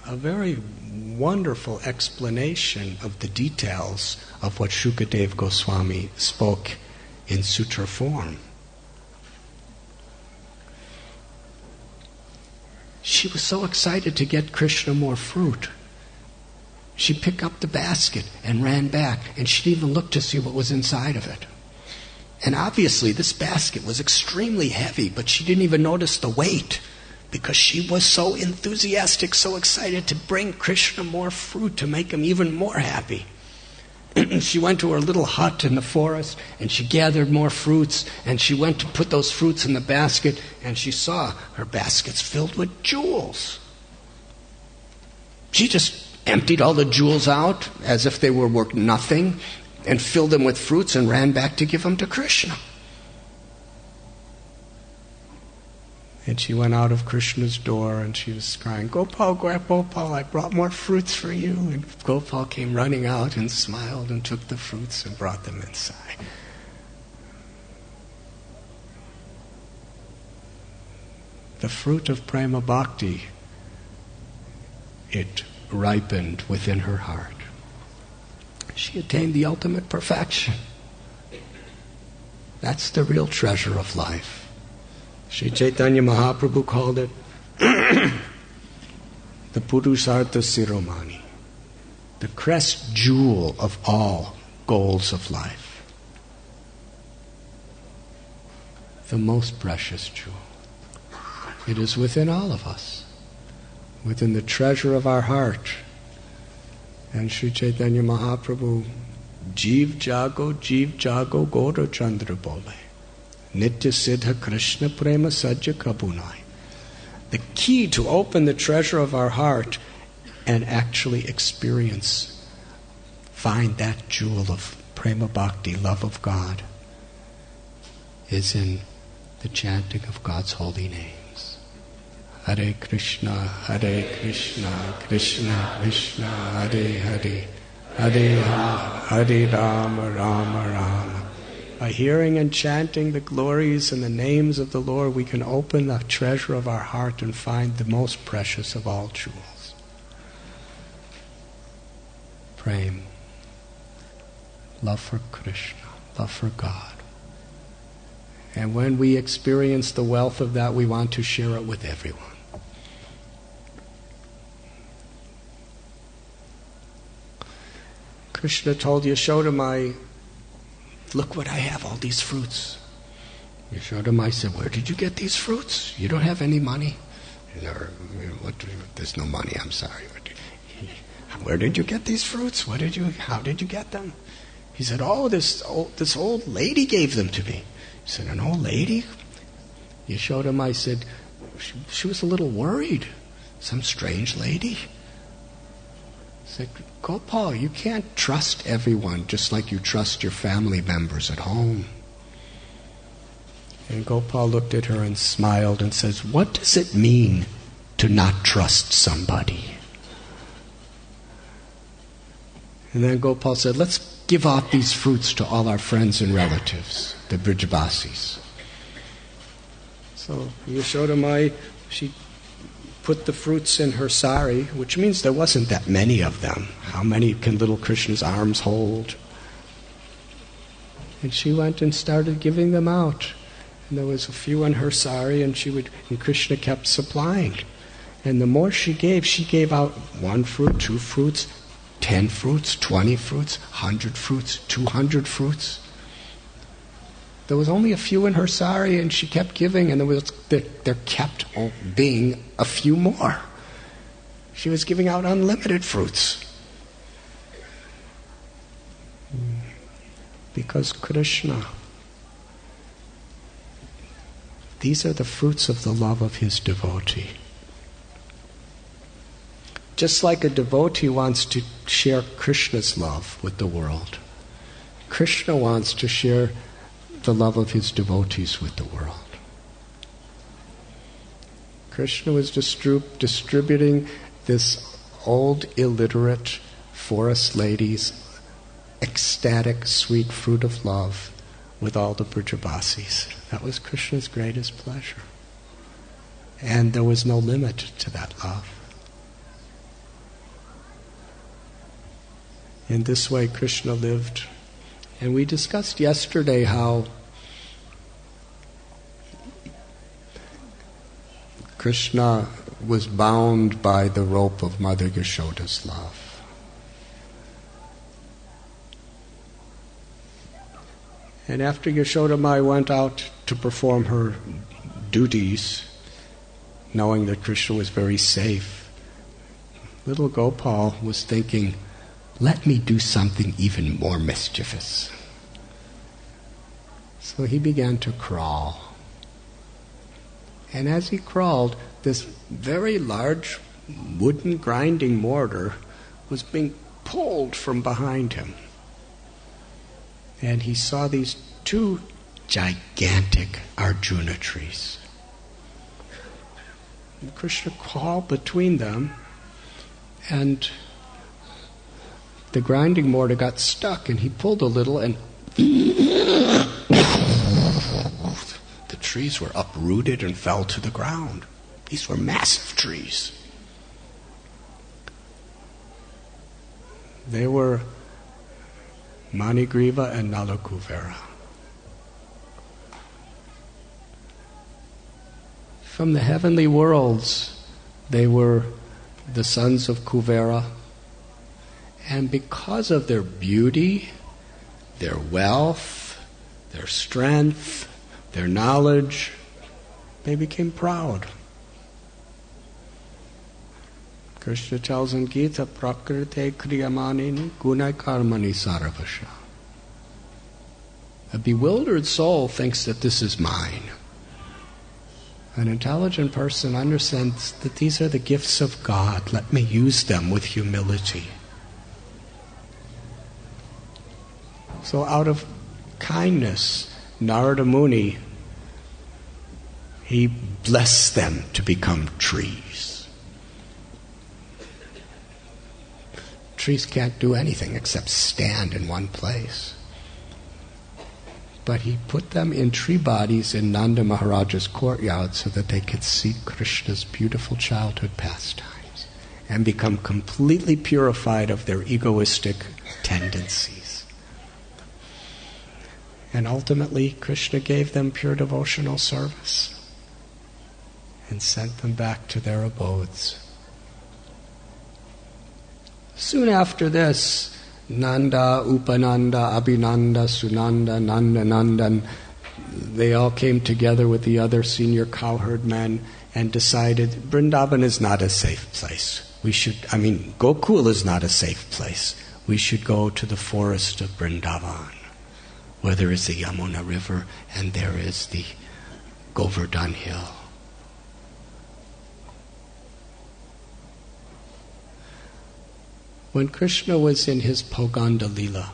a very wonderful explanation of the details of what Shukadev Goswami spoke in sutra form. She was so excited to get Krishna more fruit. She picked up the basket and ran back, and she didn't even look to see what was inside of it. And obviously this basket was extremely heavy, but she didn't even notice the weight because she was so enthusiastic, so excited to bring Krishna more fruit to make him even more happy. She went to her little hut in the forest and she gathered more fruits, and she went to put those fruits in the basket, and she saw her baskets filled with jewels. She just emptied all the jewels out as if they were worth nothing and filled them with fruits and ran back to give them to Krishna. And she went out of Krishna's door and she was crying, "Gopal, Gopal, I brought more fruits for you." And Gopal came running out and smiled and took the fruits and brought them inside. The fruit of prema bhakti, it ripened within her heart. She attained the ultimate perfection. That's the real treasure of life. Sri Chaitanya Mahaprabhu called it the Purusartha Siromani, the crest jewel of all goals of life, the most precious jewel. It is within all of us, within the treasure of our heart. And Sri Chaitanya Mahaprabhu, Jeev Jago Gaura Chandra Bole, Nitya Siddha Krishna Prema Sajja Kabunai. The key to open the treasure of our heart and actually experience, find that jewel of prema bhakti, love of God, is in the chanting of God's holy names. Hare Krishna, Krishna Krishna, Hare Hare, Hare Hare Rama, Rama Rama. By hearing and chanting the glories and the names of the Lord, we can open the treasure of our heart and find the most precious of all jewels. Prem, love for Krishna, love for God. And when we experience the wealth of that, we want to share it with everyone. Krishna told Yashoda, "Look what I have, all these fruits." Yashoda said, "Where did you get these fruits? You don't have any money." There's no money, I'm sorry. Where did you get these fruits? How did you get them? He said, this old lady gave them to me. He said, "An old lady?" Yashoda said, she was a little worried. Some strange lady. He said, "Gopal, you can't trust everyone just like you trust your family members at home. And Gopal looked at her and smiled and says, "What does it mean to not trust somebody?" And then Gopal said, "Let's give out these fruits to all our friends and relatives, the Brijabasis." So Yashoda, she put the fruits in her sari, which means there wasn't that many of them. How many can little Krishna's arms hold? And she went and started giving them out. And there was a few in her sari, and Krishna kept supplying. And the more she gave out 1 fruit, 2 fruits, 10 fruits, 20 fruits, 100 fruits, 200 fruits. There was only a few in her sari, and she kept giving, and there kept being a few more. She was giving out unlimited fruits. Because Krishna, these are the fruits of the love of his devotee. Just like a devotee wants to share Krishna's love with the world, Krishna wants to share the love of his devotees with the world. Krishna was distributing this old illiterate forest lady's ecstatic sweet fruit of love with all the Brijabasis. That was Krishna's greatest pleasure. And there was no limit to that love. In this way Krishna lived. And we discussed yesterday how Krishna was bound by the rope of Mother Yashoda's love. And after Yashoda Mai went out to perform her duties, knowing that Krishna was very safe, little Gopal was thinking, let me do something even more mischievous. So he began to crawl. And as he crawled, this very large wooden grinding mortar was being pulled from behind him. And he saw these 2 gigantic Arjuna trees. And Krishna crawled between them, and the grinding mortar got stuck, and he pulled a little, and the trees were uprooted and fell to the ground. These were massive trees. They were Manigriva and Nalakuvera. From the heavenly worlds, they were the sons of Kuvera. And because of their beauty, their wealth, their strength, their knowledge, they became proud. Krishna tells in Gita, Prakrite kriyamanini gunai karmani saravasha. A bewildered soul thinks that this is mine. An intelligent person understands that these are the gifts of God. Let me use them with humility. So out of kindness, Narada Muni, he blessed them to become trees. Trees can't do anything except stand in one place. But he put them in tree bodies in Nanda Maharaja's courtyard so that they could see Krishna's beautiful childhood pastimes and become completely purified of their egoistic tendencies. And ultimately, Krishna gave them pure devotional service and sent them back to their abodes. Soon after this, Nanda, Upananda, Abhinanda, Sunanda, Nanda, Nandan, they all came together with the other senior cowherd men and decided Vrindavan is not a safe place. Gokul is not a safe place. We should go to the forest of Vrindavan, where there is the Yamuna River and there is the Govardhan Hill. When Krishna was in his Poganda Lila,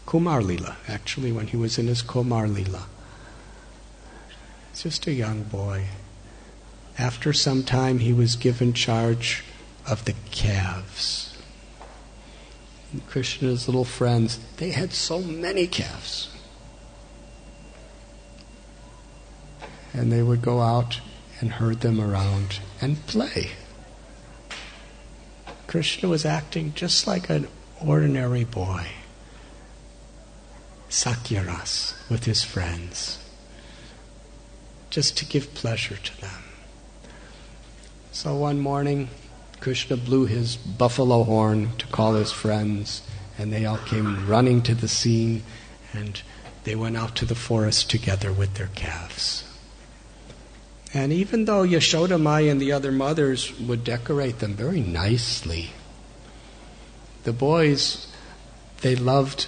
when he was in his Kumar Lila, just a young boy. After some time, he was given charge of the calves. And Krishna's little friends, they had so many calves. And they would go out and herd them around and play. Krishna was acting just like an ordinary boy. Sakyaras with his friends, just to give pleasure to them. So one morning, Krishna blew his buffalo horn to call his friends, and they all came running to the scene, and they went out to the forest together with their calves. And even though Yashoda Mai and the other mothers would decorate them very nicely, the boys, they loved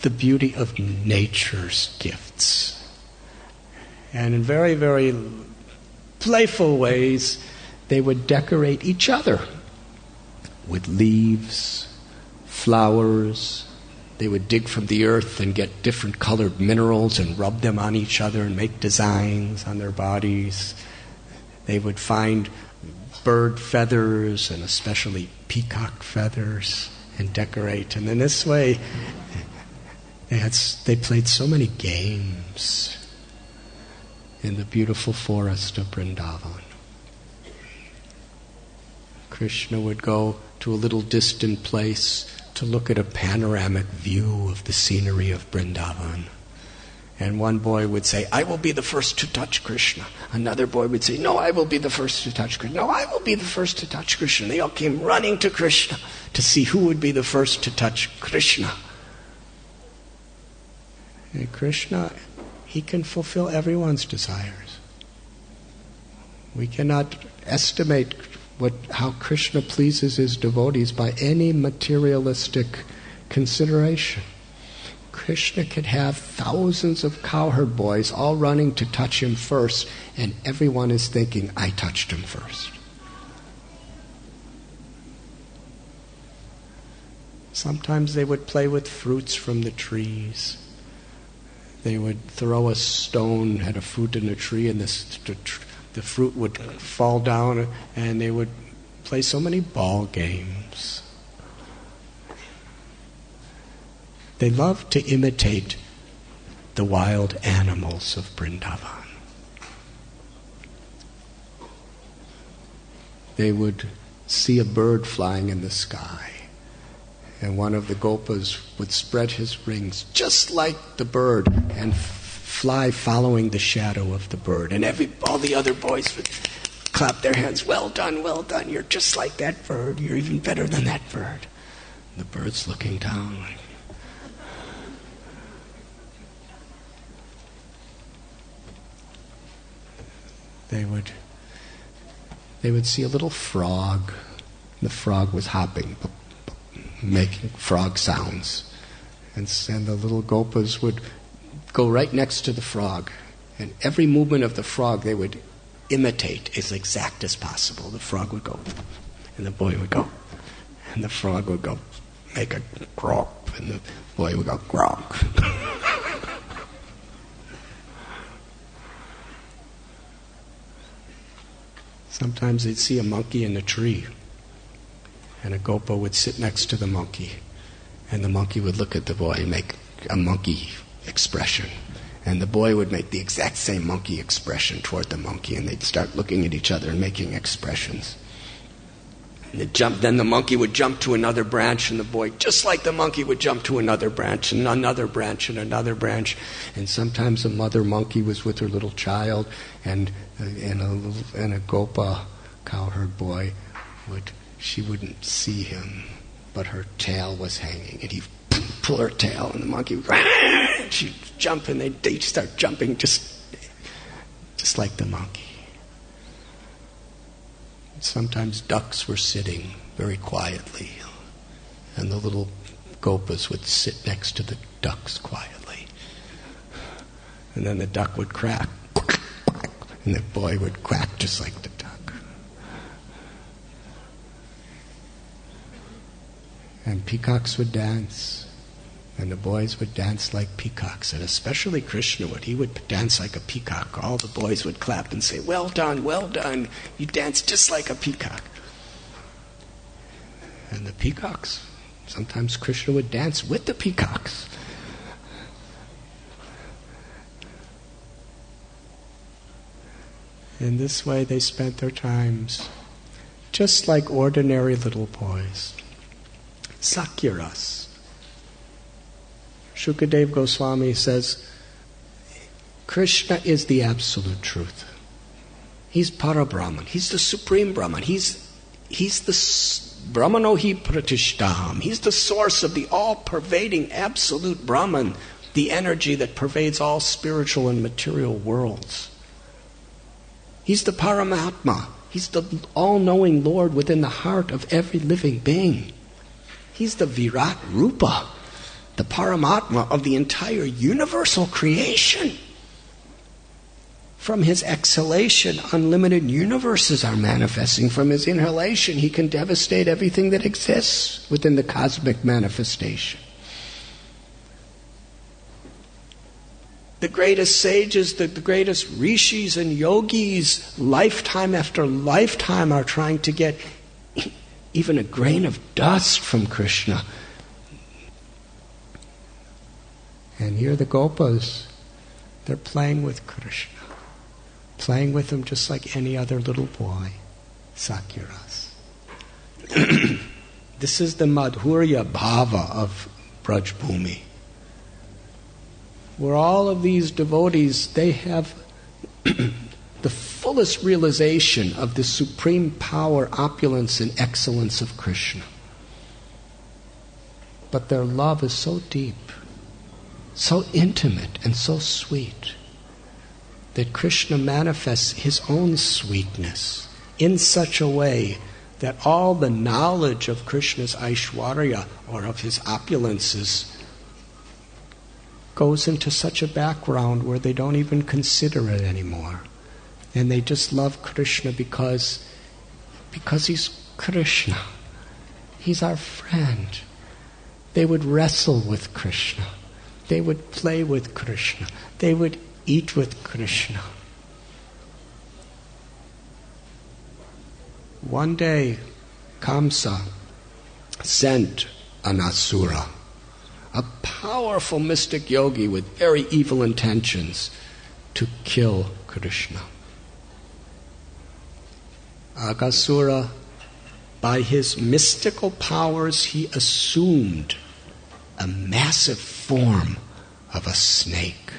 the beauty of nature's gifts. And in very, very playful ways, they would decorate each other with leaves, flowers. They would dig from the earth and get different colored minerals and rub them on each other and make designs on their bodies. They would find bird feathers and especially peacock feathers and decorate. And in this way, they played so many games in the beautiful forest of Vrindavan. Krishna would go to a little distant place to look at a panoramic view of the scenery of Vrindavan. And one boy would say, I will be the first to touch Krishna. Another boy would say, no, I will be the first to touch Krishna. No, I will be the first to touch Krishna. They all came running to Krishna to see who would be the first to touch Krishna. And Krishna, he can fulfill everyone's desires. We cannot estimate how Krishna pleases his devotees by any materialistic consideration. Krishna could have thousands of cowherd boys all running to touch him first, and everyone is thinking, I touched him first. Sometimes they would play with fruits from the trees. They would throw a stone at a fruit in a tree, and the fruit would fall down, and they would play so many ball games. They loved to imitate the wild animals of Vrindavan. They would see a bird flying in the sky, and one of the gopas would spread his wings just like the bird and fly following the shadow of the bird. And all the other boys would clap their hands, well done, you're just like that bird, you're even better than that bird. And the bird's looking down like, they would see a little frog. The frog was hopping, making frog sounds. And the little gopas would go right next to the frog. And every movement of the frog they would imitate as exact as possible. The frog would go, and the boy would go. And the frog would go, make a grog, and the boy would go, grog. Sometimes they'd see a monkey in a tree, and a gopa would sit next to the monkey, and the monkey would look at the boy and make a monkey expression, and the boy would make the exact same monkey expression toward the monkey, and they'd start looking at each other and making expressions. And then the monkey would jump to another branch, and the boy, just like the monkey, would jump to another branch, and another branch, and another branch. And sometimes a mother monkey was with her little child, and a gopa, cowherd boy, she wouldn't see him, but her tail was hanging, and he'd pull her tail, and the monkey would, and she'd jump, and they'd start jumping just like the monkey. Sometimes ducks were sitting very quietly, and the little gopas would sit next to the ducks quietly. And then the duck would quack, and the boy would quack just like the duck. And peacocks would dance, And the boys would dance like peacocks, and especially Krishna would. He would dance like a peacock. All the boys would clap and say, well done, you dance just like a peacock. And the peacocks, sometimes Krishna would dance with the peacocks. In this way they spent their times just like ordinary little boys. Sakyaras. Shukadev Goswami says, Krishna is the absolute truth. He's Parabrahman. He's the supreme Brahman. He's the Brahmano hi Pratishtham. He's the source of the all-pervading absolute Brahman, the energy that pervades all spiritual and material worlds. He's the Paramatma. He's the all-knowing Lord within the heart of every living being. He's the Virat Rupa, the Paramatma of the entire universal creation. From his exhalation, unlimited universes are manifesting. From his inhalation, he can devastate everything that exists within the cosmic manifestation. The greatest sages, the greatest rishis and yogis, lifetime after lifetime are trying to get even a grain of dust from Krishna. And here the gopas, they're playing with Krishna. Playing with him just like any other little boy. Sakyaras. This is the Madhurya Bhava of Braj Bhumi. Where all of these devotees, they have the fullest realization of the supreme power, opulence, and excellence of Krishna. But their love is so deep, so intimate, and so sweet that Krishna manifests his own sweetness in such a way that all the knowledge of Krishna's Aishwarya, or of his opulences, goes into such a background where they don't even consider it anymore. And they just love Krishna because he's Krishna. He's our friend. They would wrestle with Krishna. They would play with Krishna. They would eat with Krishna. One day, Kamsa sent an asura, a powerful mystic yogi with very evil intentions, to kill Krishna. Aghasura, by his mystical powers, he assumed a massive form of a snake,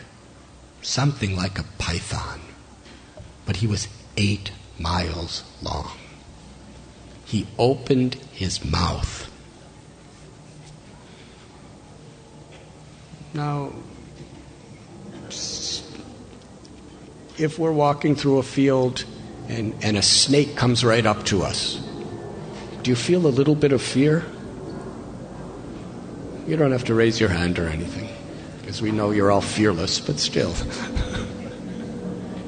something like a python, but he was 8 miles long. He opened his mouth. Now, if we're walking through a field and a snake comes right up to us, do you feel a little bit of fear? You don't have to raise your hand or anything, because we know you're all fearless, but still.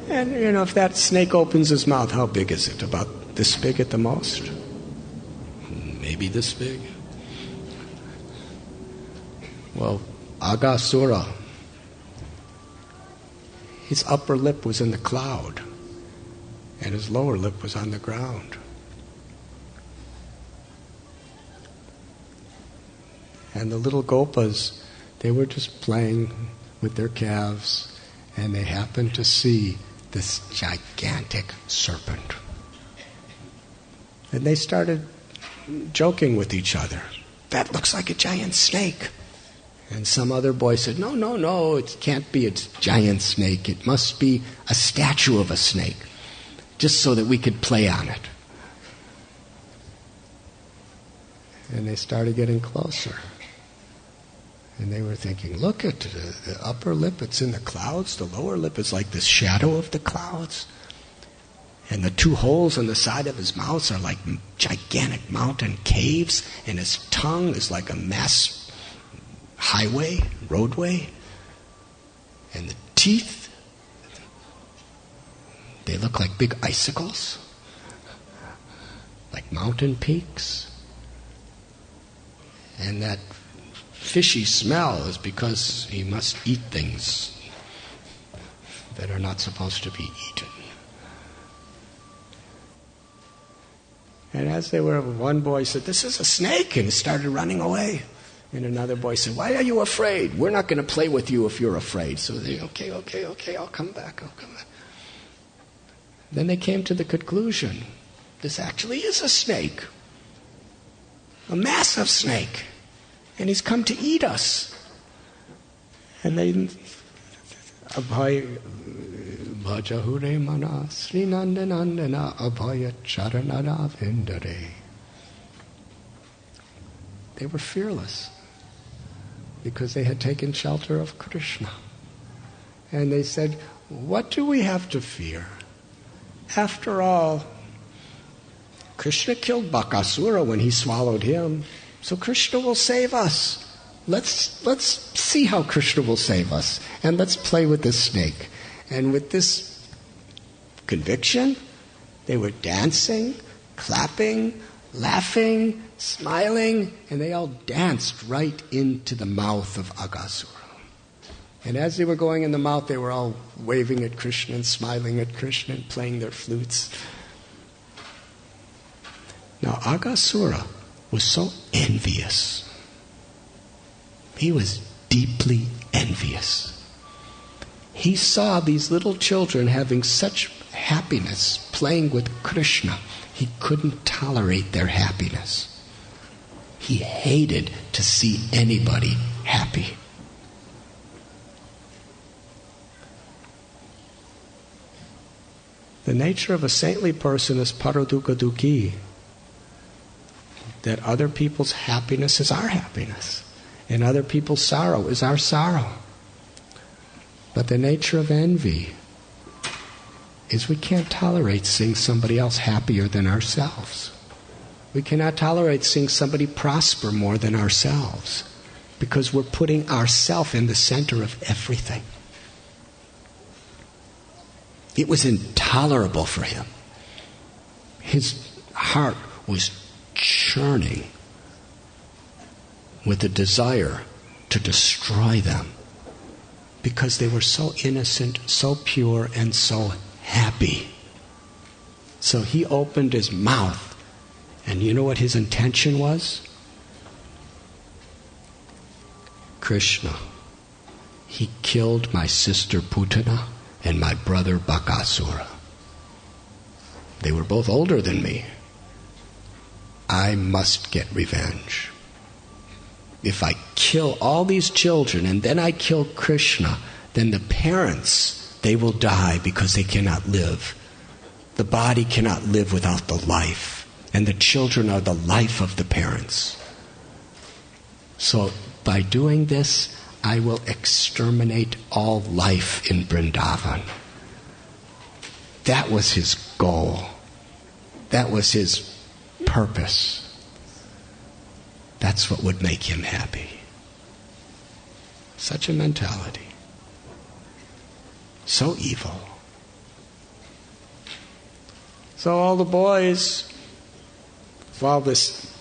And, if that snake opens his mouth, how big is it? About this big at the most? Maybe this big? Well, Aghasura, his upper lip was in the cloud, and his lower lip was on the ground. And the little gopas, they were just playing with their calves, and they happened to see this gigantic serpent. And they started joking with each other. That looks like a giant snake. And some other boy said, no, it can't be a giant snake. It must be a statue of a snake, just so that we could play on it. And they started getting closer. And they were thinking, look at the upper lip, it's in the clouds. The lower lip is like the shadow of the clouds. And the 2 holes on the side of his mouth are like gigantic mountain caves. And his tongue is like a mass highway, roadway. And the teeth, they look like big icicles, like mountain peaks. And that fishy smell is because he must eat things that are not supposed to be eaten. And as they were, one boy said, "This is a snake," and started running away. And another boy said, "Why are you afraid? We're not going to play with you if you're afraid." So they, okay, I'll come back. Then they came to the conclusion, this actually is a snake. A massive snake. And he's come to eat us. And they, Abhay Bhajahure Mana Sri Nandanandana Abhaya Charanara Vindare. They were fearless because they had taken shelter of Krishna. And they said, what do we have to fear? After all, Krishna killed Bakasura when he swallowed him, so Krishna will save us. Let's see how Krishna will save us, and let's play with this snake. And with this conviction, they were dancing, clapping, laughing, smiling, and they all danced right into the mouth of Aghasura. And as they were going in the mouth, they were all waving at Krishna and smiling at Krishna and playing their flutes. Now Aghasura was so envious. He was deeply envious. He saw these little children having such happiness, playing with Krishna. He couldn't tolerate their happiness. He hated to see anybody happy. The nature of a saintly person is paradukkha dukkhi, that other people's happiness is our happiness, and other people's sorrow is our sorrow. But the nature of envy is we can't tolerate seeing somebody else happier than ourselves. We cannot tolerate seeing somebody prosper more than ourselves, because we're putting ourselves in the center of everything. It was intolerable for him. His heart was churning with a desire to destroy them because they were so innocent, so pure, and so happy. So he opened his mouth, and you know what his intention was? Krishna, he killed my sister Putana and my brother Bakasura. They were both older than me. I must get revenge. If I kill all these children and then I kill Krishna, then the parents, they will die because they cannot live. The body cannot live without the life, and the children are the life of the parents. So by doing this, I will exterminate all life in Vrindavan. That was his goal. That was his purpose. That's what would make him happy. Such a mentality. So evil. So all the boys, while this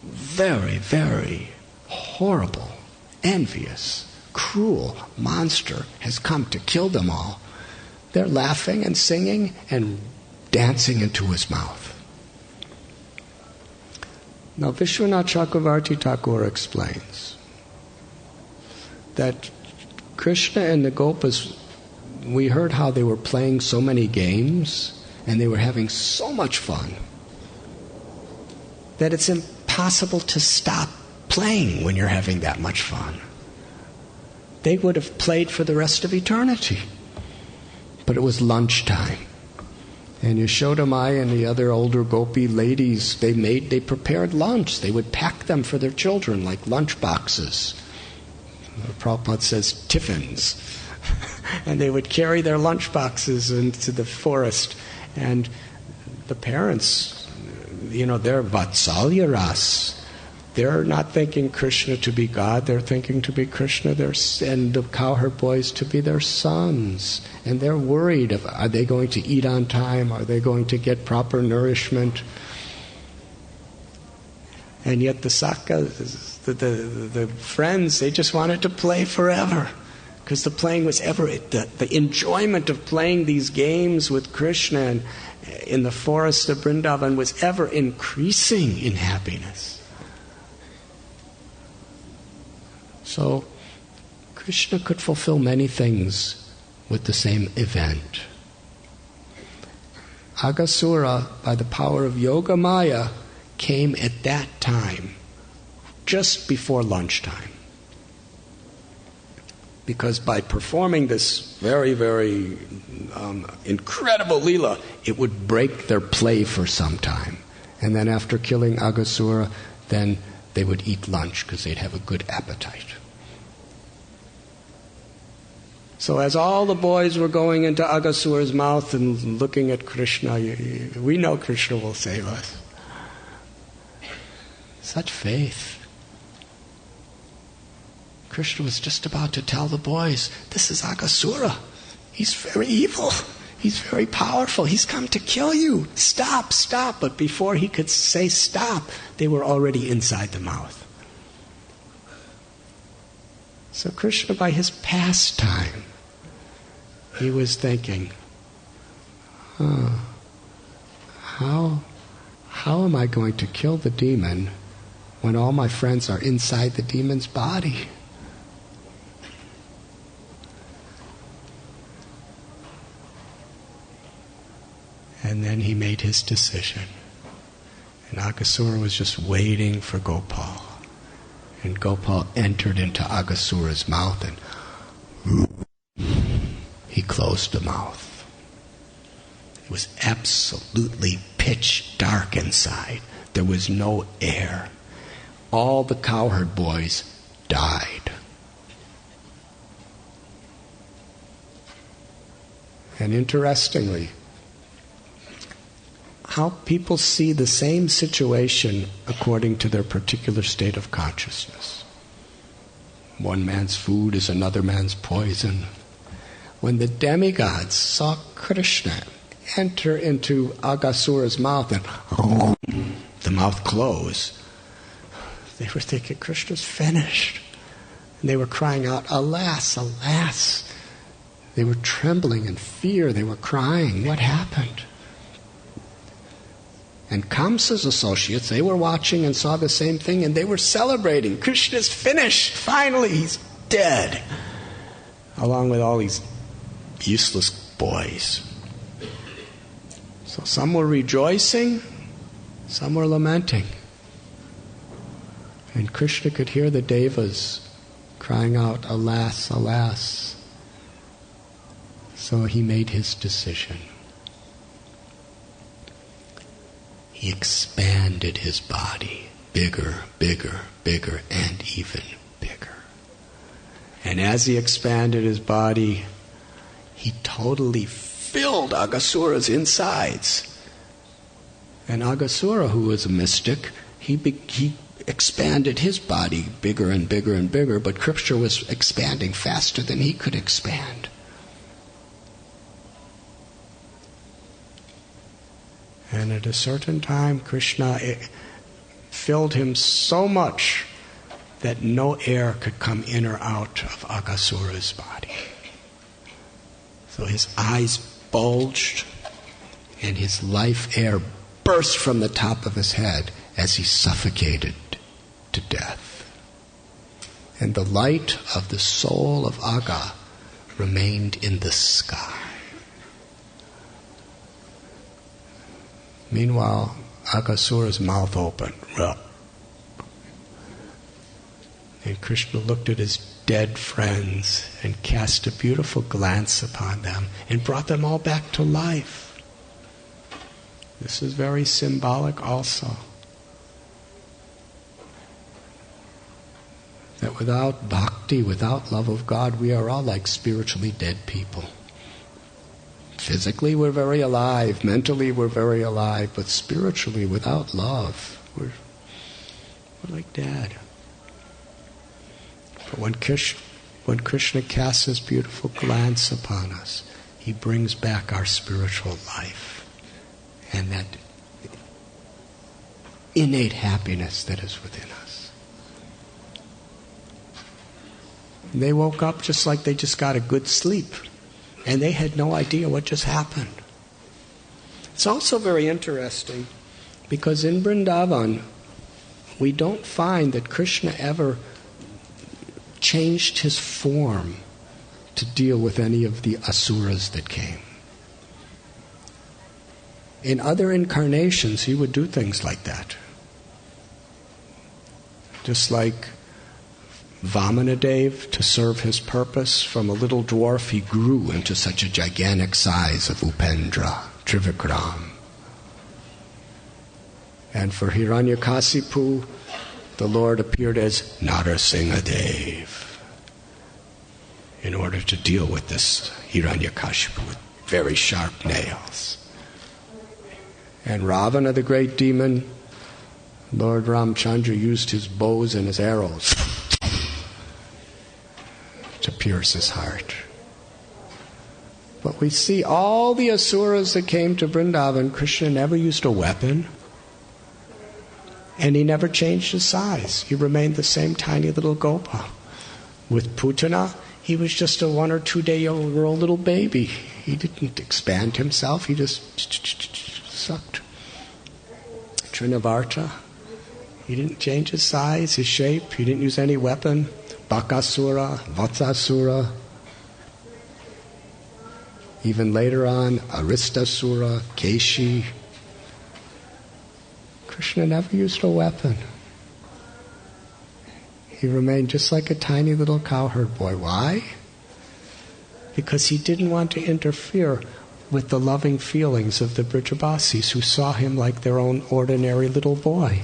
very, very horrible, envious, cruel monster has come to kill them all, they're laughing and singing and dancing into his mouth. Now Vishwanath Chakravarti Thakur explains that Krishna and the Gopas, we heard how they were playing so many games and they were having so much fun that it's impossible to stop playing when you're having that much fun. They would have played for the rest of eternity. But it was lunchtime. And Yashoda Mai and the other older gopi ladies, they prepared lunch. They would pack them for their children like lunch boxes. Prabhupada says tiffins. And they would carry their lunch boxes into the forest. And the parents, they're Vatsalya Ras. They're not thinking Krishna to be God. They're thinking to be Krishna, and the cowherd boys to be their sons. And they're worried, are they going to eat on time? Are they going to get proper nourishment? And yet the Sakas, the friends, they just wanted to play forever. Because the playing was the enjoyment of playing these games with Krishna and in the forest of Vrindavan was ever increasing in happiness. So Krishna could fulfill many things with the same event. Aghasura, by the power of Yoga Maya, came at that time, just before lunchtime. Because by performing this very, very incredible Leela, it would break their play for some time. And then after killing Aghasura, then they would eat lunch because they'd have a good appetite. So as all the boys were going into Aghasura's mouth and looking at Krishna, we know Krishna will save us. Such faith. Krishna was just about to tell the boys, this is Aghasura. He's very evil. He's very powerful. He's come to kill you. Stop, stop. But before he could say stop, they were already inside the mouth. So Krishna, by his pastime, he was thinking, how am I going to kill the demon when all my friends are inside the demon's body? And then he made his decision. And Aghasura was just waiting for Gopal. And Gopal entered into Aghasura's mouth and he closed the mouth. It was absolutely pitch dark inside. There was no air. All the cowherd boys died. And interestingly, how people see the same situation according to their particular state of consciousness. One man's food is another man's poison. When the demigods saw Krishna enter into Aghasura's mouth and the mouth close, they were thinking Krishna's finished. And they were crying out, alas, alas. They were trembling in fear. They were crying. What happened? And Kamsa's associates, they were watching and saw the same thing, and they were celebrating. Krishna's finished. Finally, he's dead. Along with all these useless boys. So some were rejoicing, some were lamenting. And Krishna could hear the devas crying out, alas, alas. So he made his decision. He expanded his body, bigger, bigger, bigger, and even bigger. And as he expanded his body, he totally filled Aghasura's insides. And Aghasura, who was a mystic, he expanded his body bigger and bigger and bigger, but Krishna was expanding faster than he could expand. And at a certain time, Krishna filled him so much that no air could come in or out of Aghasura's body. So his eyes bulged, and his life air burst from the top of his head as he suffocated to death. And the light of the soul of Agha remained in the sky. Meanwhile, Aghasura's mouth opened. And Krishna looked at his dead friends and cast a beautiful glance upon them and brought them all back to life. This is very symbolic also. That without bhakti, without love of God, we are all like spiritually dead people. Physically, we're very alive. Mentally, we're very alive. But spiritually, without love, we're like dead. But when Krishna casts his beautiful glance upon us, he brings back our spiritual life and that innate happiness that is within us. They woke up just like they just got a good sleep. And they had no idea what just happened. It's also very interesting because in Vrindavan, we don't find that Krishna ever changed his form to deal with any of the asuras that came. In other incarnations, he would do things like that. Just like Vamanadev, to serve his purpose, from a little dwarf he grew into such a gigantic size of Upendra, Trivikram. And for Hiranyakasipu, the Lord appeared as Narasimhadev in order to deal with this Hiranyakashipu with very sharp nails. And Ravana, the great demon, Lord Ramchandra used his bows and his arrows to pierce his heart. But we see all the asuras that came to Vrindavan, Krishna never used a weapon, and he never changed his size. He remained the same tiny little gopa. With Putana, he was just a 1 or 2 day old little baby. He didn't expand himself, he just sucked. Trinavarta, he didn't change his size, his shape, he didn't use any weapon. Bakasura, Vatsasura, even later on, Aristasura, Keshi. Krishna never used a weapon. He remained just like a tiny little cowherd boy. Why? Because he didn't want to interfere with the loving feelings of the Brijabasis who saw him like their own ordinary little boy.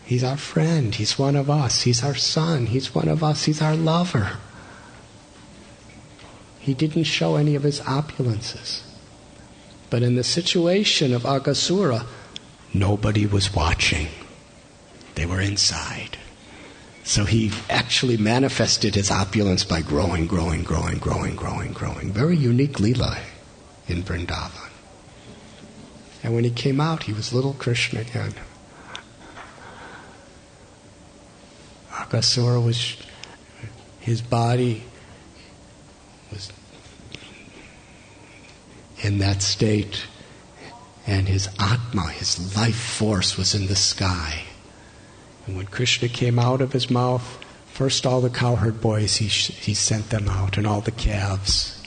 He's our friend, he's one of us, he's our son, he's one of us, he's our lover. He didn't show any of his opulences. But in the situation of Aghasura, nobody was watching. They were inside. So he actually manifested his opulence by growing. Very unique Leela in Vrindavan. And when he came out, he was little Krishna again. Aghasura was, his body was in that state, and his Atma, his life force, was in the sky. And when Krishna came out of his mouth, first all the cowherd boys, he sent them out, and all the calves.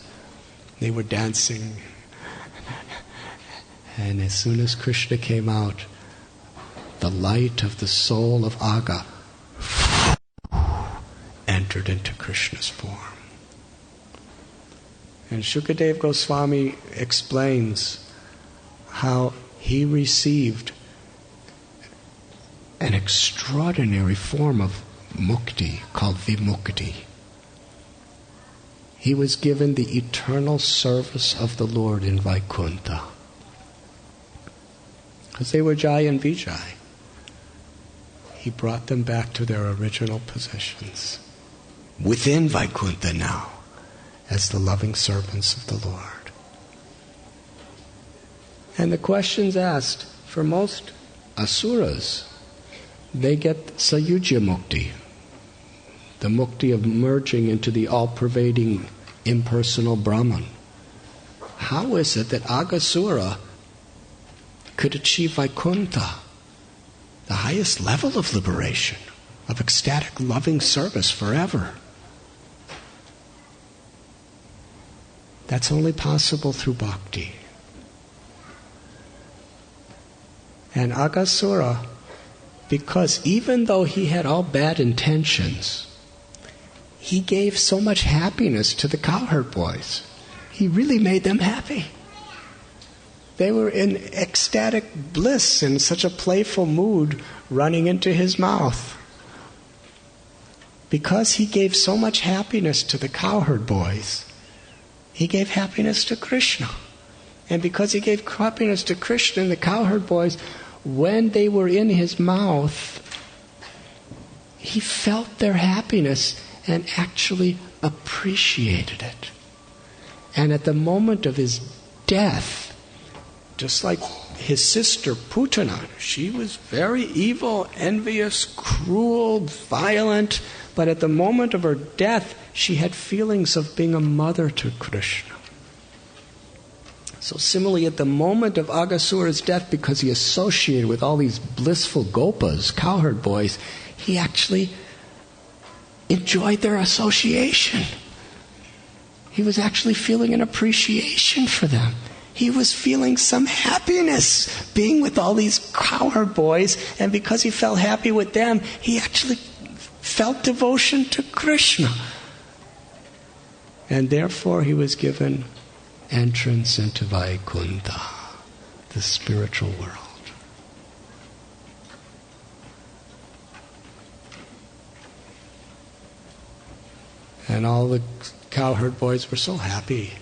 They were dancing. And as soon as Krishna came out, the light of the soul of Agha entered into Krishna's form. And Shukadev Goswami explains how he received an extraordinary form of mukti called vimukti. He was given the eternal service of the Lord in Vaikuntha. Because they were Jai and Vijay. He brought them back to their original positions. Within Vaikuntha now, as the loving servants of the Lord. And the questions asked, for most asuras, they get Sayujya Mukti, the mukti of merging into the all-pervading impersonal Brahman. How is it that Aghasura could achieve Vaikuntha, the highest level of liberation, of ecstatic loving service forever? That's only possible through bhakti. And Aghasura, because even though he had all bad intentions, he gave so much happiness to the cowherd boys. He really made them happy. They were in ecstatic bliss, in such a playful mood, running into his mouth. Because he gave so much happiness to the cowherd boys, he gave happiness to Krishna. And because he gave happiness to Krishna and the cowherd boys, when they were in his mouth, he felt their happiness and actually appreciated it. And at the moment of his death, just like his sister Putana, she was very evil, envious, cruel, violent, but at the moment of her death, she had feelings of being a mother to Krishna. So similarly, at the moment of Aghasura's death, because he associated with all these blissful gopas, cowherd boys, he actually enjoyed their association. He was actually feeling an appreciation for them. He was feeling some happiness being with all these cowherd boys, and because he felt happy with them, he actually felt devotion to Krishna. And therefore he was given entrance into Vaikuntha, the spiritual world. And all the cowherd boys were so happy.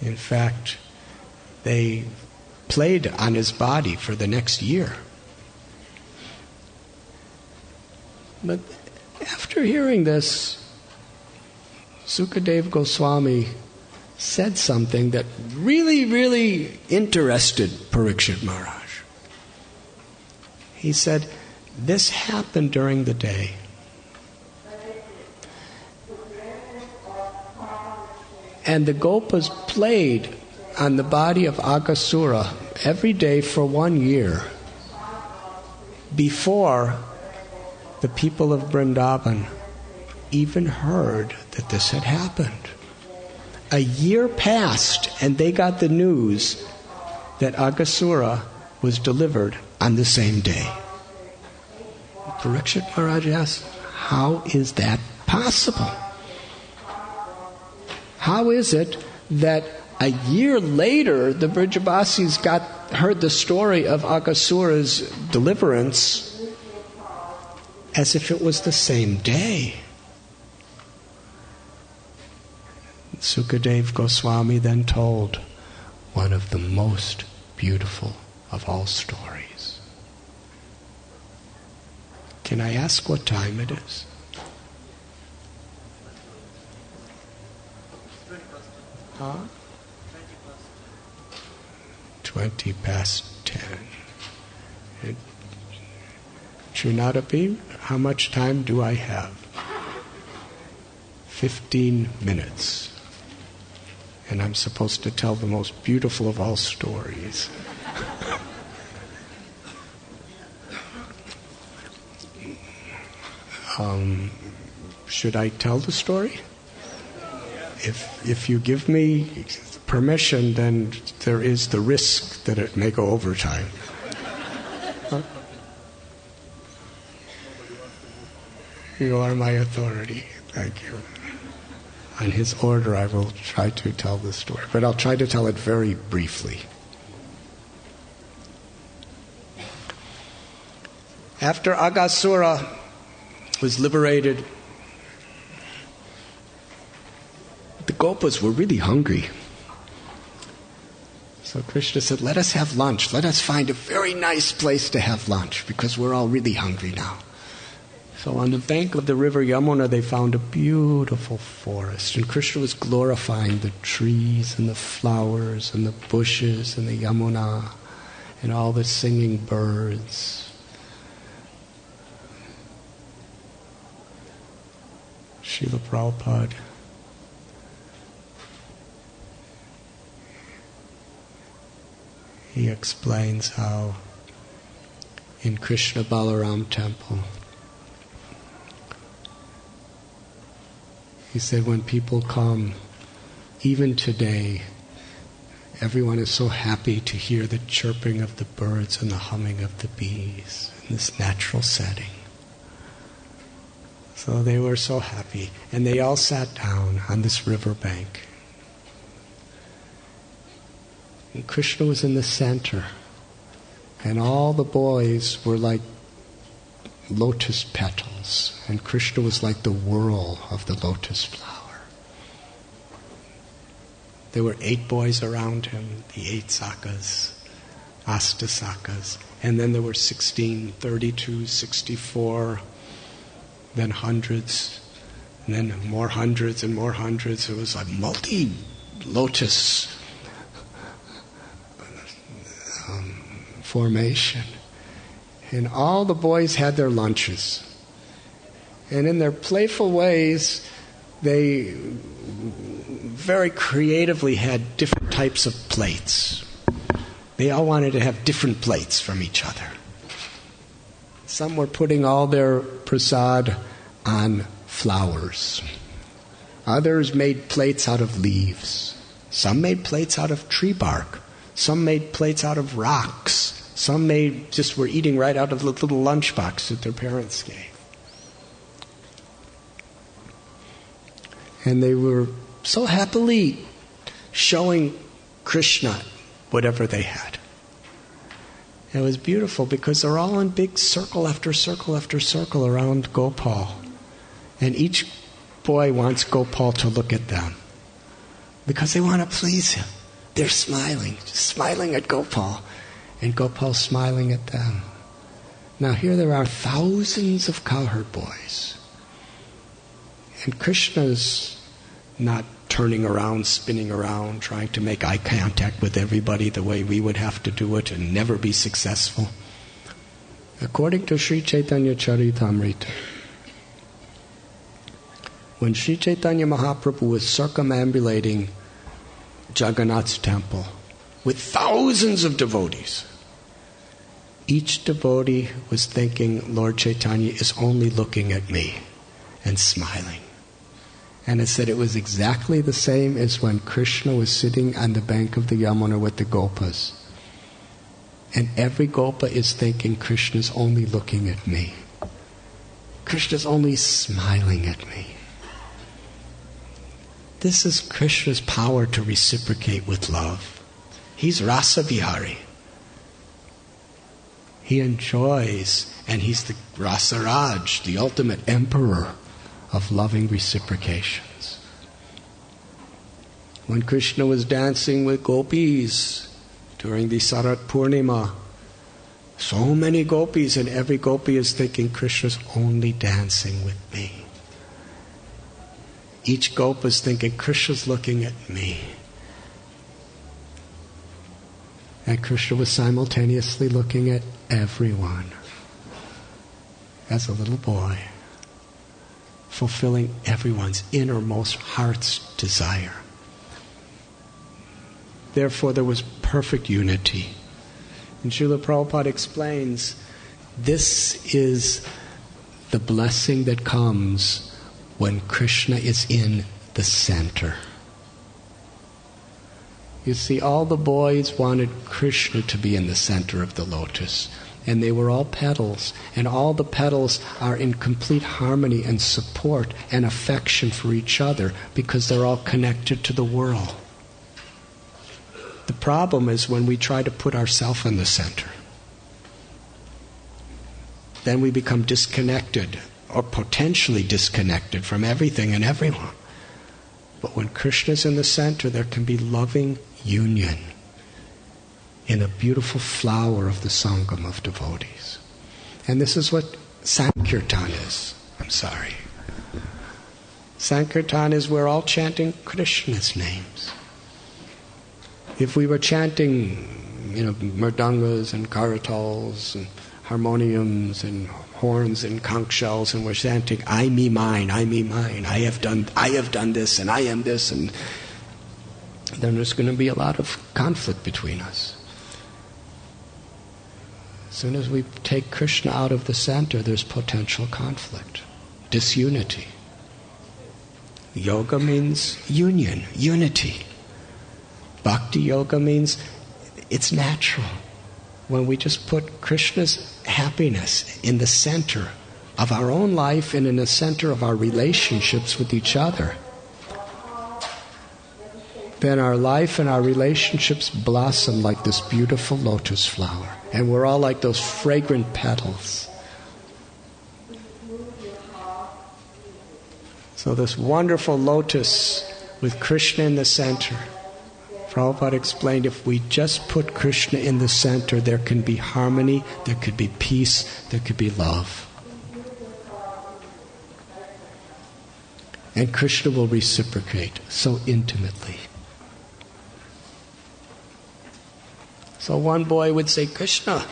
In fact, they played on his body for the next year. But after hearing this, Sukadeva Goswami said something that really interested Parikshit Maharaj. He said, this happened during the day. And the Gopas played on the body of Aghasura every day for 1 year before the people of Vrindavan even heard that this had happened. A year passed and they got the news that Aghasura was delivered on the same day. Parikshit Maharaj asked, how is that possible? How is it that a year later the Vrijabasis heard the story of Aghasura's deliverance as if it was the same day? Sukadeva Goswami then told one of the most beautiful of all stories. Can I ask what time it is? 20 past 10. Srinadapi, how much time do I have? 15 minutes. And I'm supposed to tell the most beautiful of all stories. Should I tell the story? If you give me permission, then there is the risk that it may go overtime. You are my authority. Thank you. On his order, I will try to tell the story, but I'll try to tell it very briefly. After Aghasura was liberated, the Gopas were really hungry. So Krishna said, let us have lunch. Let us find a very nice place to have lunch, because we're all really hungry now. So on the bank of the river Yamuna, they found a beautiful forest. And Krishna was glorifying the trees and the flowers and the bushes and the Yamuna and all the singing birds. Srila Prabhupada, he explains how in Krishna Balaram temple, he said when people come, even today, everyone is so happy to hear the chirping of the birds and the humming of the bees in this natural setting. So they were so happy, and they all sat down on this riverbank. And Krishna was in the center, and all the boys were like lotus petals, and Krishna was like the whirl of the lotus flower. There were 8 boys around him, the 8 sakas, Asta sakas, and then there were 16, 32, 64, then hundreds, and then more hundreds and more hundreds. It was a multi-lotus formation. And all the boys had their lunches. And in their playful ways, they very creatively had different types of plates. They all wanted to have different plates from each other. Some were putting all their prasad on flowers. Others made plates out of leaves. Some made plates out of tree bark. Some made plates out of rocks. Some just were eating right out of the little lunchbox that their parents gave. And they were so happily showing Krishna whatever they had. And it was beautiful because they're all in big circle after circle after circle around Gopal. And each boy wants Gopal to look at them because they want to please him. They're smiling, just smiling at Gopal. And Gopal's smiling at them. Now here there are thousands of cowherd boys. And Krishna's not turning around, spinning around, trying to make eye contact with everybody the way we would have to do it and never be successful. According to Sri Chaitanya Charitamrita, when Sri Chaitanya Mahaprabhu was circumambulating Jagannath's temple with thousands of devotees, each devotee was thinking, Lord Chaitanya is only looking at me and smiling. And it said it was exactly the same as when Krishna was sitting on the bank of the Yamuna with the Gopas. And every Gopa is thinking, Krishna's only looking at me. Krishna's only smiling at me. This is Krishna's power to reciprocate with love. He's Rasa Vihari. He enjoys, and he's the Rasa Raj, the ultimate emperor of loving reciprocations. When Krishna was dancing with gopis during the Sarat Purnima, so many gopis, and every gopi is thinking, Krishna's only dancing with me. Each gopa is thinking, Krishna's looking at me. And Krishna was simultaneously looking at everyone as a little boy, fulfilling everyone's innermost heart's desire. Therefore, there was perfect unity. And Srila Prabhupada explains, this is the blessing that comes when Krishna is in the center. You see, all the boys wanted Krishna to be in the center of the lotus. And they were all petals. And all the petals are in complete harmony and support and affection for each other because they're all connected to the world. The problem is when we try to put ourselves in the center. Then we become disconnected or potentially disconnected from everything and everyone. But when Krishna's in the center, there can be loving union in a beautiful flower of the Sangam of devotees. And this is what Sankirtan is. Sankirtan is we're all chanting Krishna's names. If we were chanting, mridangas and karatals and harmoniums and horns and conch shells, and we're chanting, I, me, mine, I have done this, and I am this, and then there's going to be a lot of conflict between us. As soon as we take Krishna out of the center, there's potential conflict, disunity. Yoga means union, unity. Bhakti yoga means it's natural. When we just put Krishna's happiness in the center of our own life and in the center of our relationships with each other, then our life and our relationships blossom like this beautiful lotus flower. And we're all like those fragrant petals. So this wonderful lotus with Krishna in the center, Prabhupada explained, if we just put Krishna in the center, there can be harmony, there could be peace, there could be love. And Krishna will reciprocate so intimately. So one boy would say, Krishna,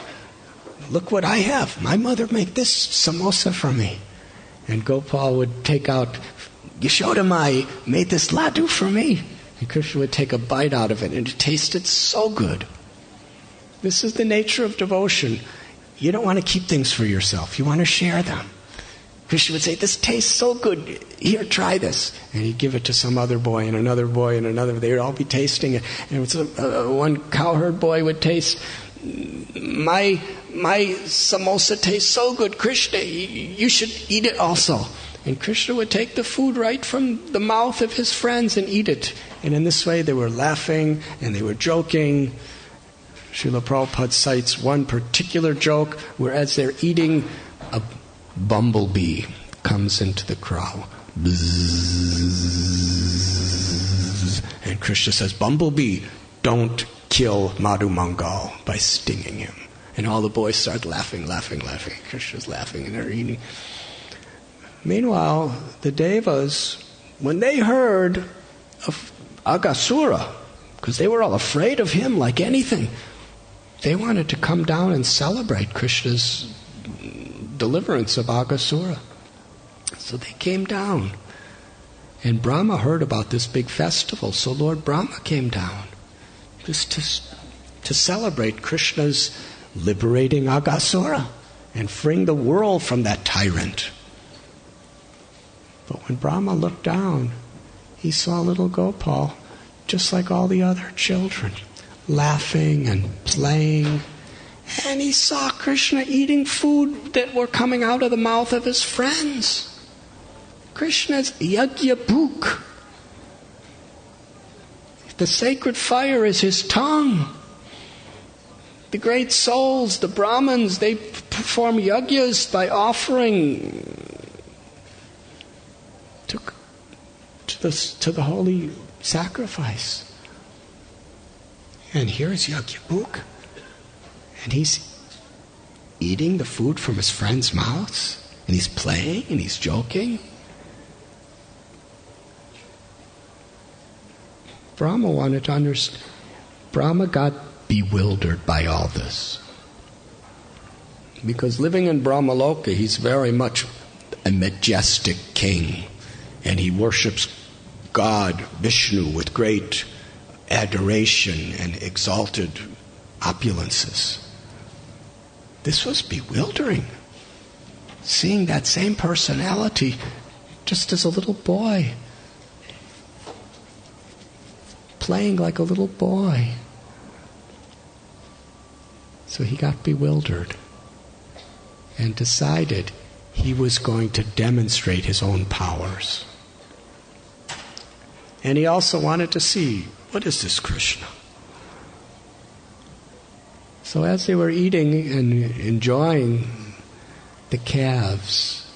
look what I have. My mother made this samosa for me. And Gopal would take out, Yashoda made this laddu for me. And Krishna would take a bite out of it, and it tasted so good. This is the nature of devotion. You don't want to keep things for yourself. You want to share them. Krishna would say, this tastes so good. Here, try this. And he'd give it to some other boy and another boy and another. They would all be tasting it. And one cowherd boy would taste, my samosa tastes so good, Krishna, you should eat it also. And Krishna would take the food right from the mouth of his friends and eat it. And in this way they were laughing and they were joking. Srila Prabhupada cites one particular joke where as they're eating, a bumblebee comes into the crowd. Bzzz. And Krishna says, Bumblebee, don't kill Madhu Mangal by stinging him. And all the boys start laughing. Krishna's laughing and they're eating. Meanwhile, the Devas, when they heard of Aghasura, because they were all afraid of him like anything, they wanted to come down and celebrate Krishna's deliverance of Aghasura. So they came down. And Brahma heard about this big festival, so Lord Brahma came down just to celebrate Krishna's liberating Aghasura and freeing the world from that tyrant. But when Brahma looked down, he saw little Gopal, just like all the other children, laughing and playing. And he saw Krishna eating food that were coming out of the mouth of his friends. Krishna's yajna bhuk. The sacred fire is his tongue. The great souls, the Brahmins, they perform yajnas by offering to the holy sacrifice. And here's yajna bhuk. And he's eating the food from his friends' mouths. And he's playing and he's joking. Brahma wanted to understand. Brahma got bewildered by all this. Because living in Brahmaloka, he's very much a majestic king. And he worships God, Vishnu, with great adoration and exalted opulences. This was bewildering. Seeing that same personality just as a little boy. Playing like a little boy. So he got bewildered and decided he was going to demonstrate his own powers. And he also wanted to see, what is this Krishna? So as they were eating and enjoying the calves,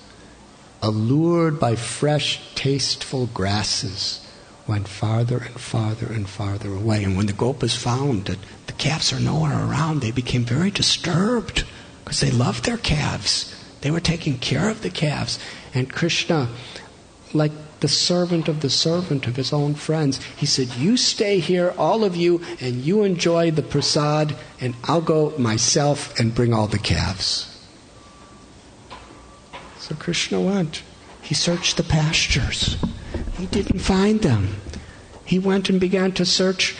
allured by fresh, tasteful grasses, went farther and farther and farther away. And when the Gopas found that the calves are nowhere around, they became very disturbed because they loved their calves. They were taking care of the calves. And Krishna, like the servant of his own friends, he said, you stay here, all of you, and you enjoy the prasad, and I'll go myself and bring all the calves. So Krishna went. He searched the pastures. He didn't find them. He went and began to search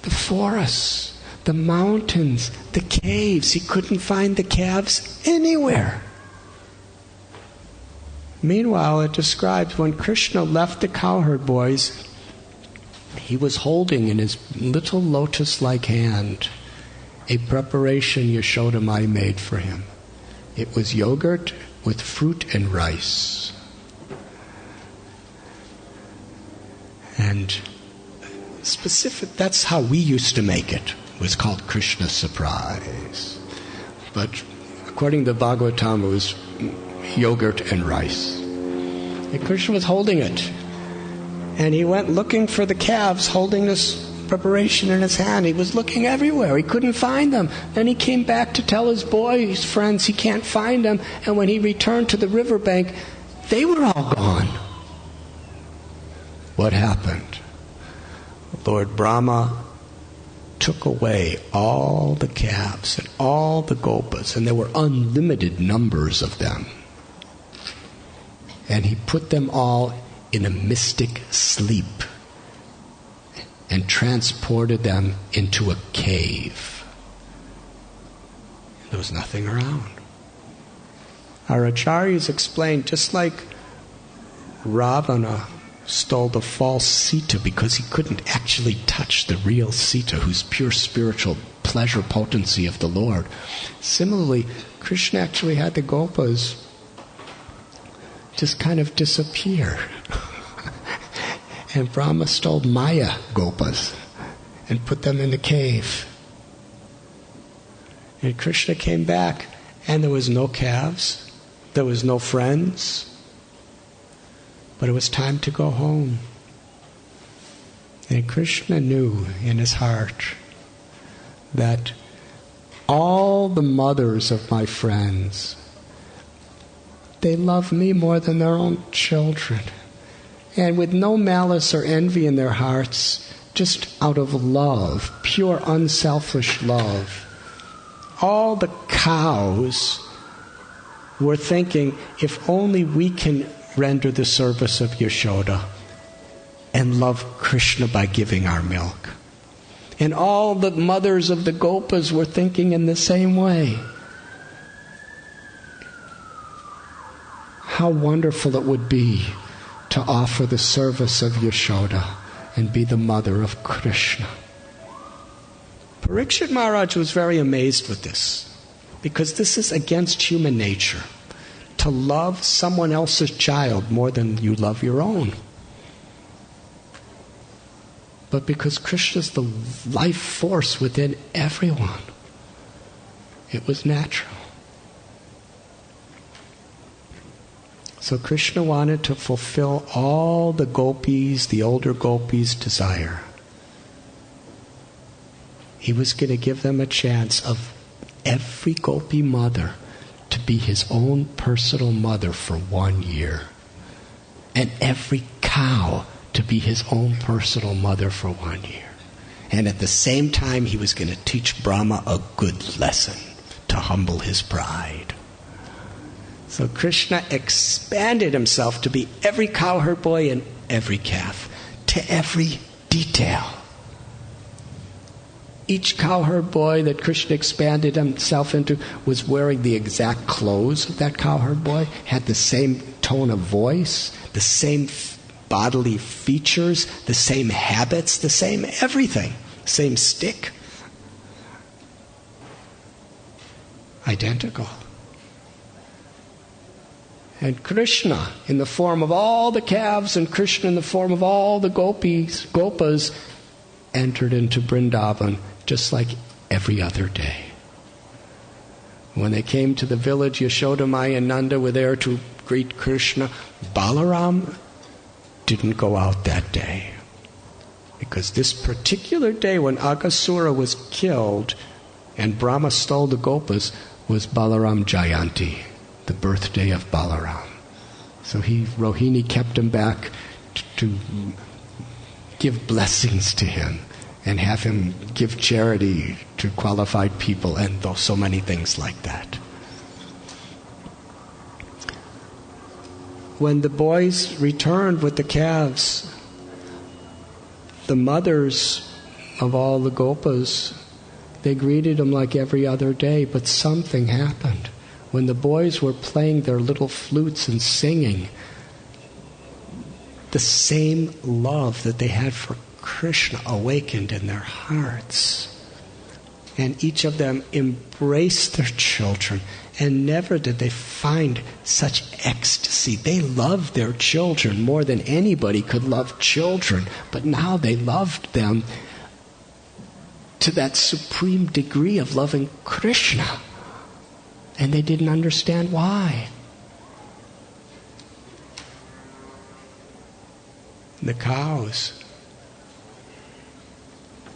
the forests, the mountains, the caves. He couldn't find the calves anywhere. Meanwhile, it describes when Krishna left the cowherd boys, he was holding in his little lotus-like hand a preparation Yashoda Mai made for him. It was yogurt with fruit and rice. And that's how we used to make it. It was called Krishna surprise. But according to Bhagavatam, it was yogurt and rice. And Krishna was holding it. And he went looking for the calves, holding this preparation in his hand. He was looking everywhere. He couldn't find them. Then he came back to tell his boys, friends, he can't find them. And when he returned to the riverbank, they were all gone. What happened? Lord Brahma took away all the calves and all the gopas, and there were unlimited numbers of them. And he put them all in a mystic sleep and transported them into a cave. There was nothing around. Our acharyas explained, just like Ravana stole the false Sita because he couldn't actually touch the real Sita, who's pure spiritual pleasure potency of the Lord. Similarly, Krishna actually had the gopas just kind of disappear. And Brahma stole Maya gopas and put them in the cave. And Krishna came back, and there was no calves, there was no friends, but it was time to go home. And Krishna knew in his heart that all the mothers of my friends, they love me more than their own children. And with no malice or envy in their hearts, just out of love, pure unselfish love. All the cows were thinking, if only we can render the service of Yashoda and love Krishna by giving our milk. And all the mothers of the gopas were thinking in the same way. How wonderful it would be to offer the service of Yashoda and be the mother of Krishna. Parikshit Maharaj was very amazed with this, because this is against human nature, to love someone else's child more than you love your own. But because Krishna's the life force within everyone, it was natural. So Krishna wanted to fulfill all the gopis, the older gopis' desire. He was going to give them a chance of every gopi mother to be his own personal mother for 1 year. And every cow to be his own personal mother for 1 year. And at the same time, he was going to teach Brahma a good lesson to humble his pride. So Krishna expanded himself to be every cowherd boy and every calf, to every detail. Each cowherd boy that Krishna expanded himself into was wearing the exact clothes of that cowherd boy, had the same tone of voice, the same bodily features, the same habits, the same everything, same stick. Identical. And Krishna, in the form of all the calves, and Krishna in the form of all the gopas, entered into Vrindavan just like every other day. When they came to the village, Yashoda, Maya, and Nanda were there to greet Krishna. Balaram didn't go out that day, because this particular day when Aghasura was killed and Brahma stole the gopas was Balaram Jayanti, the birthday of Balaram. So Rohini kept him back to give blessings to him and have him give charity to qualified people and so many things like that. When the boys returned with the calves, the mothers of all the gopas, they greeted them like every other day, but something happened. When the boys were playing their little flutes and singing, the same love that they had for Krishna awakened in their hearts. And each of them embraced their children, and never did they find such ecstasy. They loved their children more than anybody could love children, but now they loved them to that supreme degree of loving Krishna. And they didn't understand why. The cows,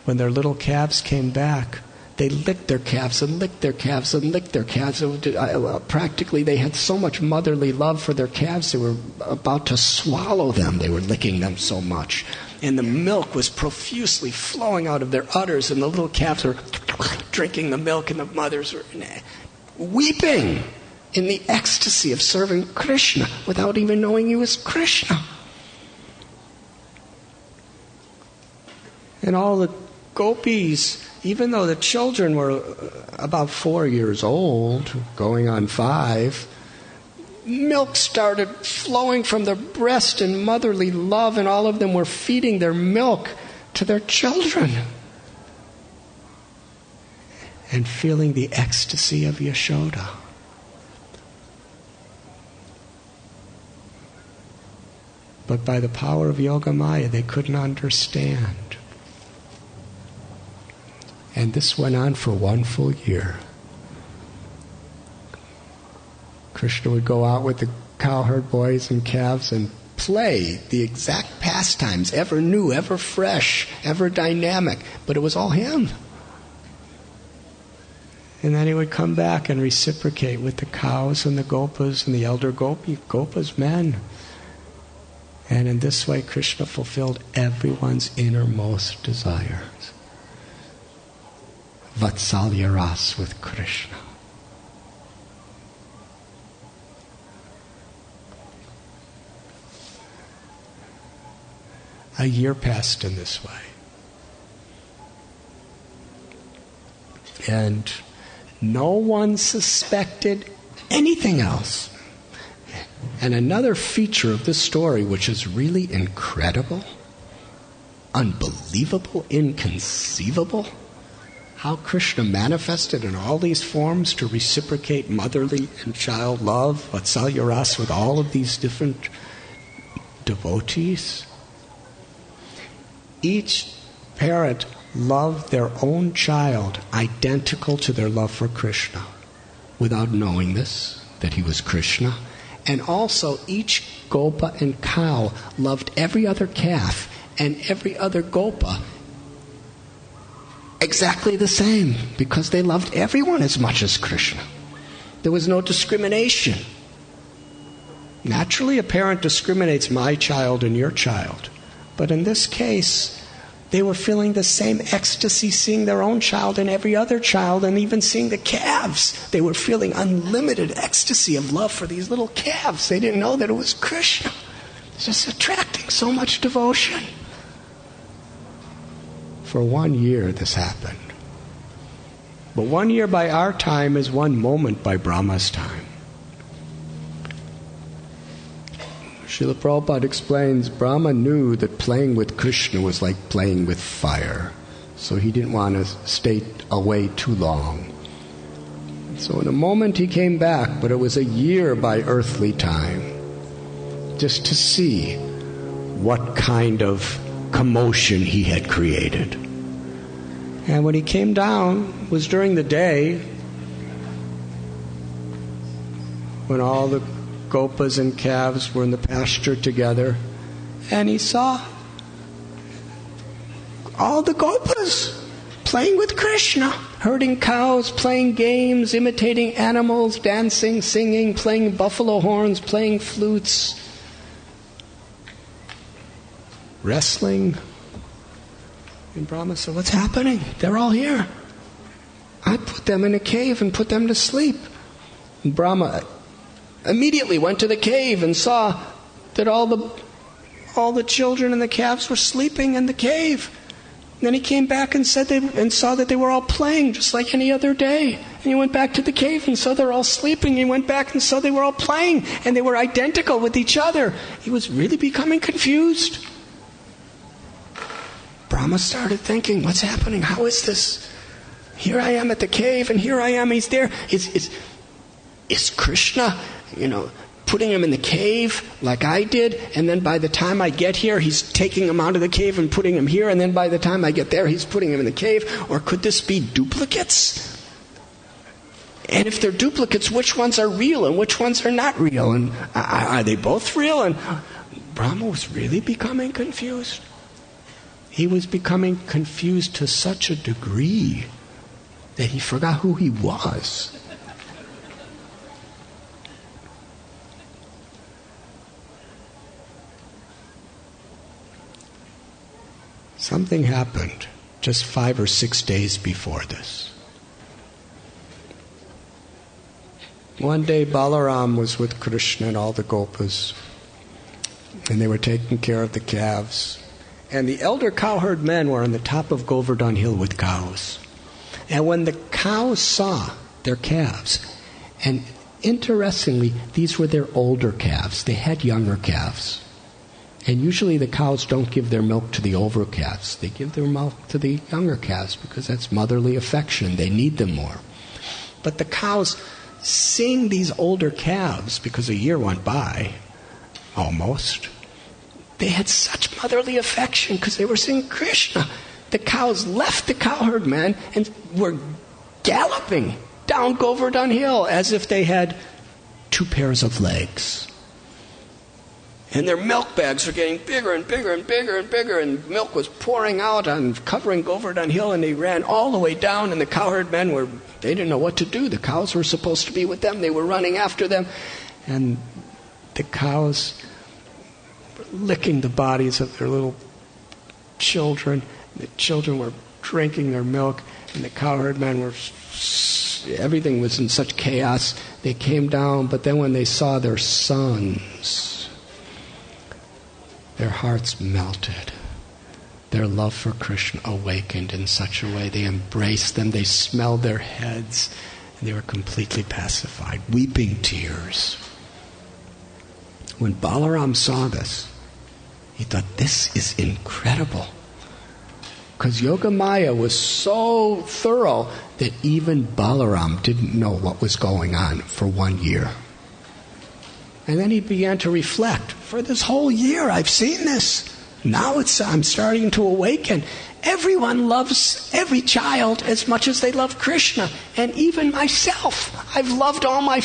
when their little calves came back, they licked their calves and licked their calves and licked their calves. Practically, they had so much motherly love for their calves, they were about to swallow them. They were licking them so much. and the milk was profusely flowing out of their udders, and the little calves were drinking the milk, and the mothers were weeping in the ecstasy of serving Krishna without even knowing he was Krishna. And all the gopis, even though the children were about 4 years old, going on 5, milk started flowing from their breast in motherly love, and all of them were feeding their milk to their children and feeling the ecstasy of Yashoda. But by the power of Yoga Maya, they couldn't understand. And this went on for 1 full year. Krishna would go out with the cowherd boys and calves and play the exact pastimes, ever new, ever fresh, ever dynamic, but it was all him. And then he would come back and reciprocate with the cows and the gopas and the elder gopas, men. And in this way, Krishna fulfilled everyone's innermost desires. Vatsalya Ras with Krishna. A year passed in this way. And no one suspected anything else. And another feature of this story, which is really incredible, unbelievable, inconceivable, how Krishna manifested in all these forms to reciprocate motherly and child love, Vatsalya Ras, with all of these different devotees. Each parent loved their own child identical to their love for Krishna, without knowing this, that he was Krishna. And also each gopa and cow loved every other calf and every other gopa exactly the same, because they loved everyone as much as Krishna. There was no discrimination. Naturally, a parent discriminates my child and your child. But in this case, they were feeling the same ecstasy seeing their own child and every other child, and even seeing the calves. They were feeling unlimited ecstasy of love for these little calves. They didn't know that it was Krishna. It's just attracting so much devotion. For 1 year this happened. But 1 year by our time is 1 moment by Brahma's time. Srila Prabhupada explains, Brahma knew that playing with Krishna was like playing with fire. So he didn't want to stay away too long. So in a moment he came back, but it was a year by earthly time, just to see what kind of commotion he had created. And when he came down, it was during the day, when all the gopas and calves were in the pasture together, and he saw all the gopas playing with Krishna, herding cows, playing games, imitating animals, dancing, singing, playing buffalo horns, playing flutes, wrestling. And Brahma said, what's happening? They're all here. I put them in a cave and put them to sleep. And Brahma immediately went to the cave and saw that all the children and the calves were sleeping in the cave. And then he came back and saw that they were all playing just like any other day. And he went back to the cave and saw they're all sleeping. He went back and saw they were all playing, and they were identical with each other. He was really becoming confused. Brahma started thinking, what's happening? How is this? Here I am at the cave, and here I am, he's there. Is Krishna, putting him in the cave like I did, and then by the time I get here, he's taking him out of the cave and putting him here, and then by the time I get there, he's putting him in the cave? Or could this be duplicates? And if they're duplicates, which ones are real and which ones are not real? And are they both real? And Brahma was really becoming confused. He was becoming confused to such a degree that he forgot who he was. Something happened just 5 or 6 days before this. One day Balaram was with Krishna and all the gopas, and they were taking care of the calves. And the elder cowherd men were on the top of Govardhan Hill with cows. And when the cows saw their calves, and interestingly, these were their older calves. They had younger calves. And usually the cows don't give their milk to the older calves. They give their milk to the younger calves because that's motherly affection. They need them more. But the cows, seeing these older calves, because a year went by, almost, they had such motherly affection because they were seeing Krishna. The cows left the cowherd men and were galloping down Govardhan Hill as if they had 2 pairs of legs. And their milk bags were getting bigger and bigger and bigger and bigger, and milk was pouring out and covering Govardhan Hill, and they ran all the way down, and the cowherd men they didn't know what to do. The cows were supposed to be with them. They were running after them. And the cows were licking the bodies of their little children. The children were drinking their milk, and the cowherd men everything was in such chaos. They came down, but then when they saw their sons, their hearts melted. Their love for Krishna awakened in such a way. They embraced them, they smelled their heads, and they were completely pacified, weeping tears. When Balaram saw this, he thought, this is incredible. Because Yogamaya was so thorough that even Balaram didn't know what was going on for 1 year. And then he began to reflect. For this whole year I've seen this. Now I'm starting to awaken. Everyone loves every child as much as they love Krishna. And even myself. I've loved all my